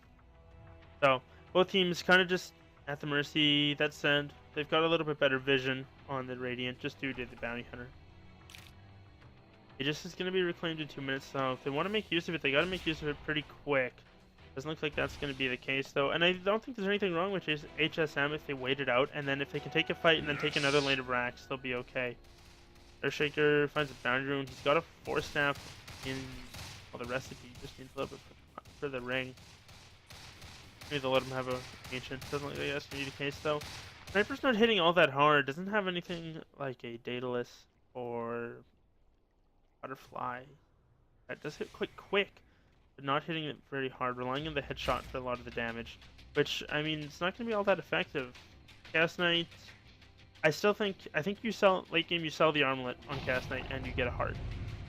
So, both teams kind of just at the mercy. That said, they've got a little bit better vision on the Radiant just due to the Bounty Hunter. Aegis is going to be reclaimed in 2 minutes, so if they want to make use of it, they got to make use of it pretty quick. Doesn't look like that's going to be the case, though. And I don't think there's anything wrong with HSM if they wait it out, and then if they can take a fight and then take another lane of Rax, they'll be okay. Earthshaker finds a boundary rune. He's got a 4-snap in the recipe. Just needs a little bit for the ring. Maybe they'll let him have a ancient. Doesn't look like that's gonna be the case though. Sniper's not hitting all that hard. Doesn't have anything like a Daedalus or Butterfly. That does hit quite quick, but not hitting it very hard. Relying on the headshot for a lot of the damage, which I mean, it's not gonna be all that effective. Cast Knight. I think you sell late game. You sell the armlet on Cast Knight and you get a heart.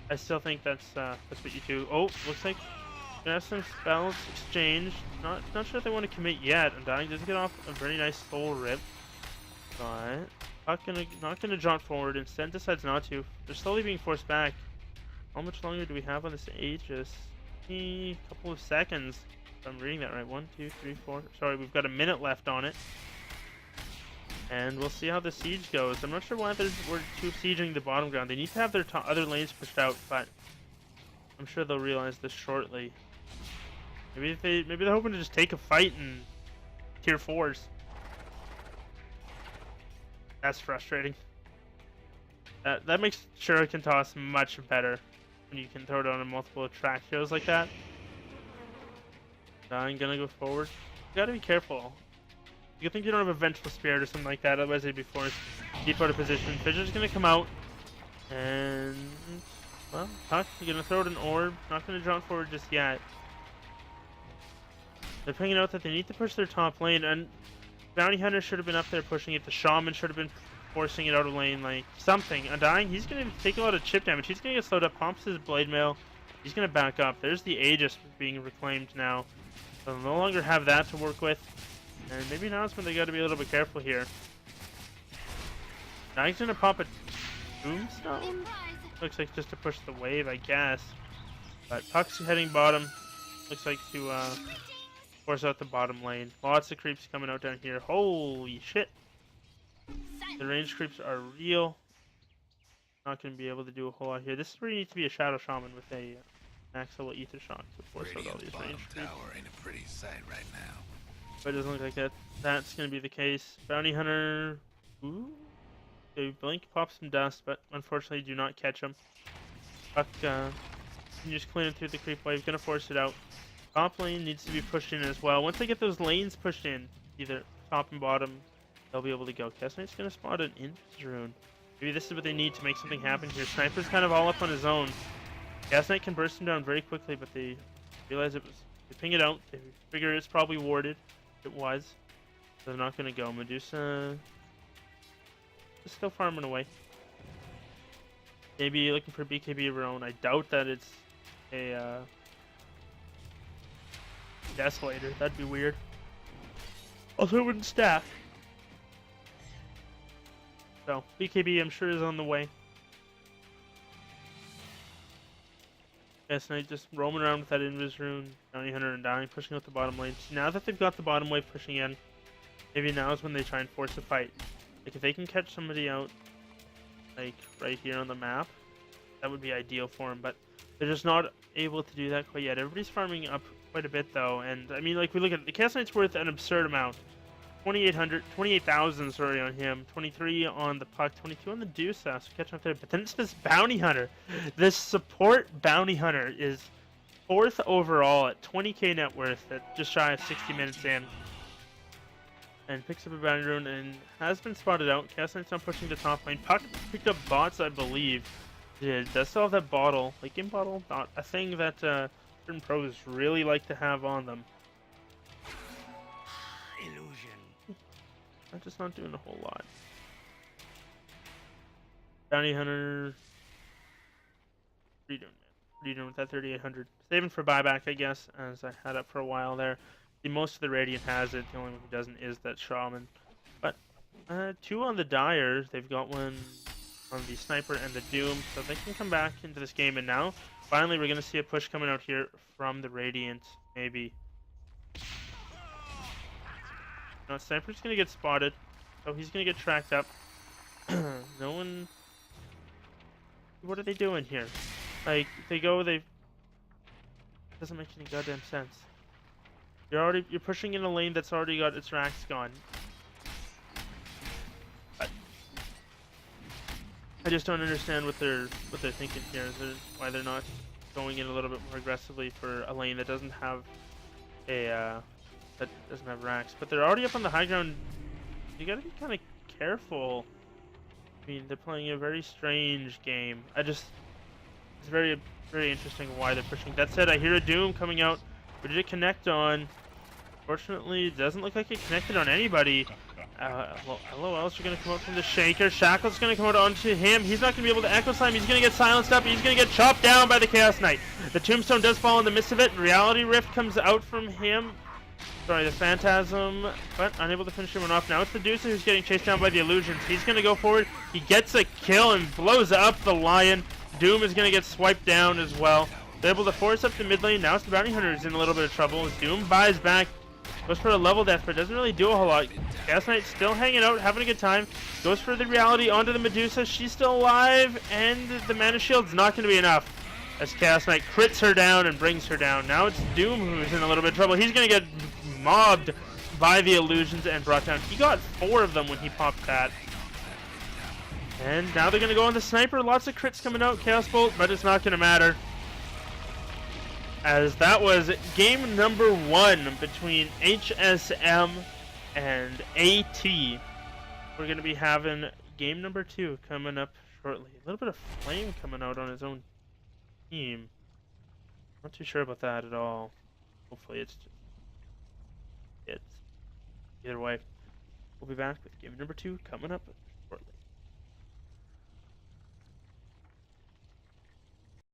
I still think that's what you do. Oh, looks like gonna have some spells exchanged. Not sure if they want to commit yet. Undying does get off a very nice soul rip, but not gonna jaunt forward. Instead, decides not to. They're slowly being forced back. How much longer do we have on this Aegis? A couple of seconds. If I'm reading that right. 1, 2, 3, 4. Sorry, we've got a minute left on it. And we'll see how the siege goes. I'm not sure why we're too sieging the bottom ground. They need to have their other lanes pushed out, but I'm sure they'll realize this shortly. Maybe they're hoping to just take a fight in tier 4s. That's frustrating. That makes Shuriken Toss much better when you can throw it on a multiple track shows like that. I'm gonna go forward. You gotta be careful. You think you don't have a Vengeful Spirit or something like that, otherwise they'd be forced deep out of position. Fidget's gonna come out, and well, Puck, you're gonna throw out an orb. Not gonna jump forward just yet. They're picking out that they need to push their top lane, and Bounty Hunter should have been up there pushing it. The Shaman should have been forcing it out of lane, like something. Undying, he's gonna take a lot of chip damage. He's gonna get slowed up. Pumps his Blade Mail. He's gonna back up. There's the Aegis being reclaimed now. So they'll no longer have that to work with. And maybe now is when they gotta be a little bit careful here. Now he's gonna pop a Tombstone? Looks like just to push the wave, I guess. But Puck's heading bottom. Looks like to force out the bottom lane. Lots of creeps coming out down here. Holy shit. The range creeps are real. Not gonna be able to do a whole lot here. This is where you need to be a Shadow Shaman with a max level Ether Shock to force out all these range creeps. Tower ain't a pretty sight right now. But it doesn't look like that's going to be the case. Bounty Hunter. Ooh. They blink, pop some dust, but unfortunately do not catch him. Puck can just clean it through the creep wave. Going to force it out. Top lane needs to be pushed in as well. Once they get those lanes pushed in, either top and bottom, they'll be able to go. Cast Knight's going to spot an Invis Rune. Maybe this is what they need to make something happen here. Sniper's kind of all up on his own. Cast Knight can burst him down very quickly, but they realize it was. They ping it out. They figure it's probably warded. It was. So they're not going to go. Medusa is still farming away. Maybe looking for BKB of her own. I doubt that it's a Desolator. That'd be weird. Also, it wouldn't stack. So, BKB I'm sure is on the way. Yes, Knight just roaming around with that Invis Rune, Bounty Hunter and Dying, pushing out the bottom lane. So now that they've got the bottom wave pushing in, maybe now is when they try and force a fight. Like, if they can catch somebody out, like, right here on the map, that would be ideal for them, but they're just not able to do that quite yet. Everybody's farming up quite a bit, though, and, I mean, like, we look at it, the Cast Knight's worth an absurd amount. 28,000, sorry, on him. 23 on the Puck, 22 on the Deuce, so catching up there. But then it's this Bounty Hunter. This support Bounty Hunter is 4th overall at 20k net worth at just shy of 60 minutes in. And picks up a Bounty Rune and has been spotted out. Cast Knight's not pushing the top lane. Puck picked up bots, I believe. It does still have that bottle. Like, game bottle, not a thing that certain pros really like to have on them. I'm just not doing a whole lot. Bounty Hunter. What are you doing, man? What are you doing with that 3,800? Saving for buyback, I guess, as I had up for a while there. Most of the Radiant has it. The only one who doesn't is that Shaman. But 2 on the Dire. They've got one on the Sniper and the Doom, so they can come back into this game. And now, finally, we're going to see a push coming out here from the Radiant, maybe. No, Sniper's gonna get spotted, so he's gonna get tracked up. No one. What are they doing here? Like, they go, they. Doesn't make any goddamn sense. You're pushing in a lane that's already got its racks gone. I just don't understand what they're thinking here. Why they're not going in a little bit more aggressively for a lane that doesn't have a racks. But they're already up on the high ground. You gotta be kind of careful. I mean, they're playing a very strange game. It's very interesting why they're pushing. That said, I hear a Doom coming out. Who did it connect on? Fortunately, it doesn't look like it connected on anybody. Well, LOLs are going to come out from the Shaker. Shackle's going to come out onto him. He's not going to be able to Echo Slam. He's going to get silenced up. He's going to get chopped down by the Chaos Knight. The Tombstone does fall in the midst of it. Reality Rift comes out from him. Sorry, the Phantasm, but unable to finish him off. Now it's the Deucer who's getting chased down by the Illusions. He's going to go forward. He gets a kill and blows up the Lion. Doom is going to get swiped down as well. They're able to force up the mid lane. Now it's the Bounty Hunter who's in a little bit of trouble. As Doom buys back. Goes for a level death, but doesn't really do a whole lot. Chaos Knight still hanging out, having a good time. Goes for the Reality onto the Medusa. She's still alive, and the Mana Shield's not going to be enough. As Chaos Knight crits her down and brings her down. Now it's Doom who's in a little bit of trouble. He's going to get mobbed by the Illusions and brought down. He got 4 of them when he popped that. And now they're going to go on the Sniper. Lots of crits coming out. Chaos Bolt, but it's not going to matter. As that was game number 1 between HSM and AT. We're going to be having game number 2 coming up shortly. A little bit of Flame coming out on his own team. Not too sure about that at all. Hopefully it's either way. We'll be back with game number 2 coming up shortly.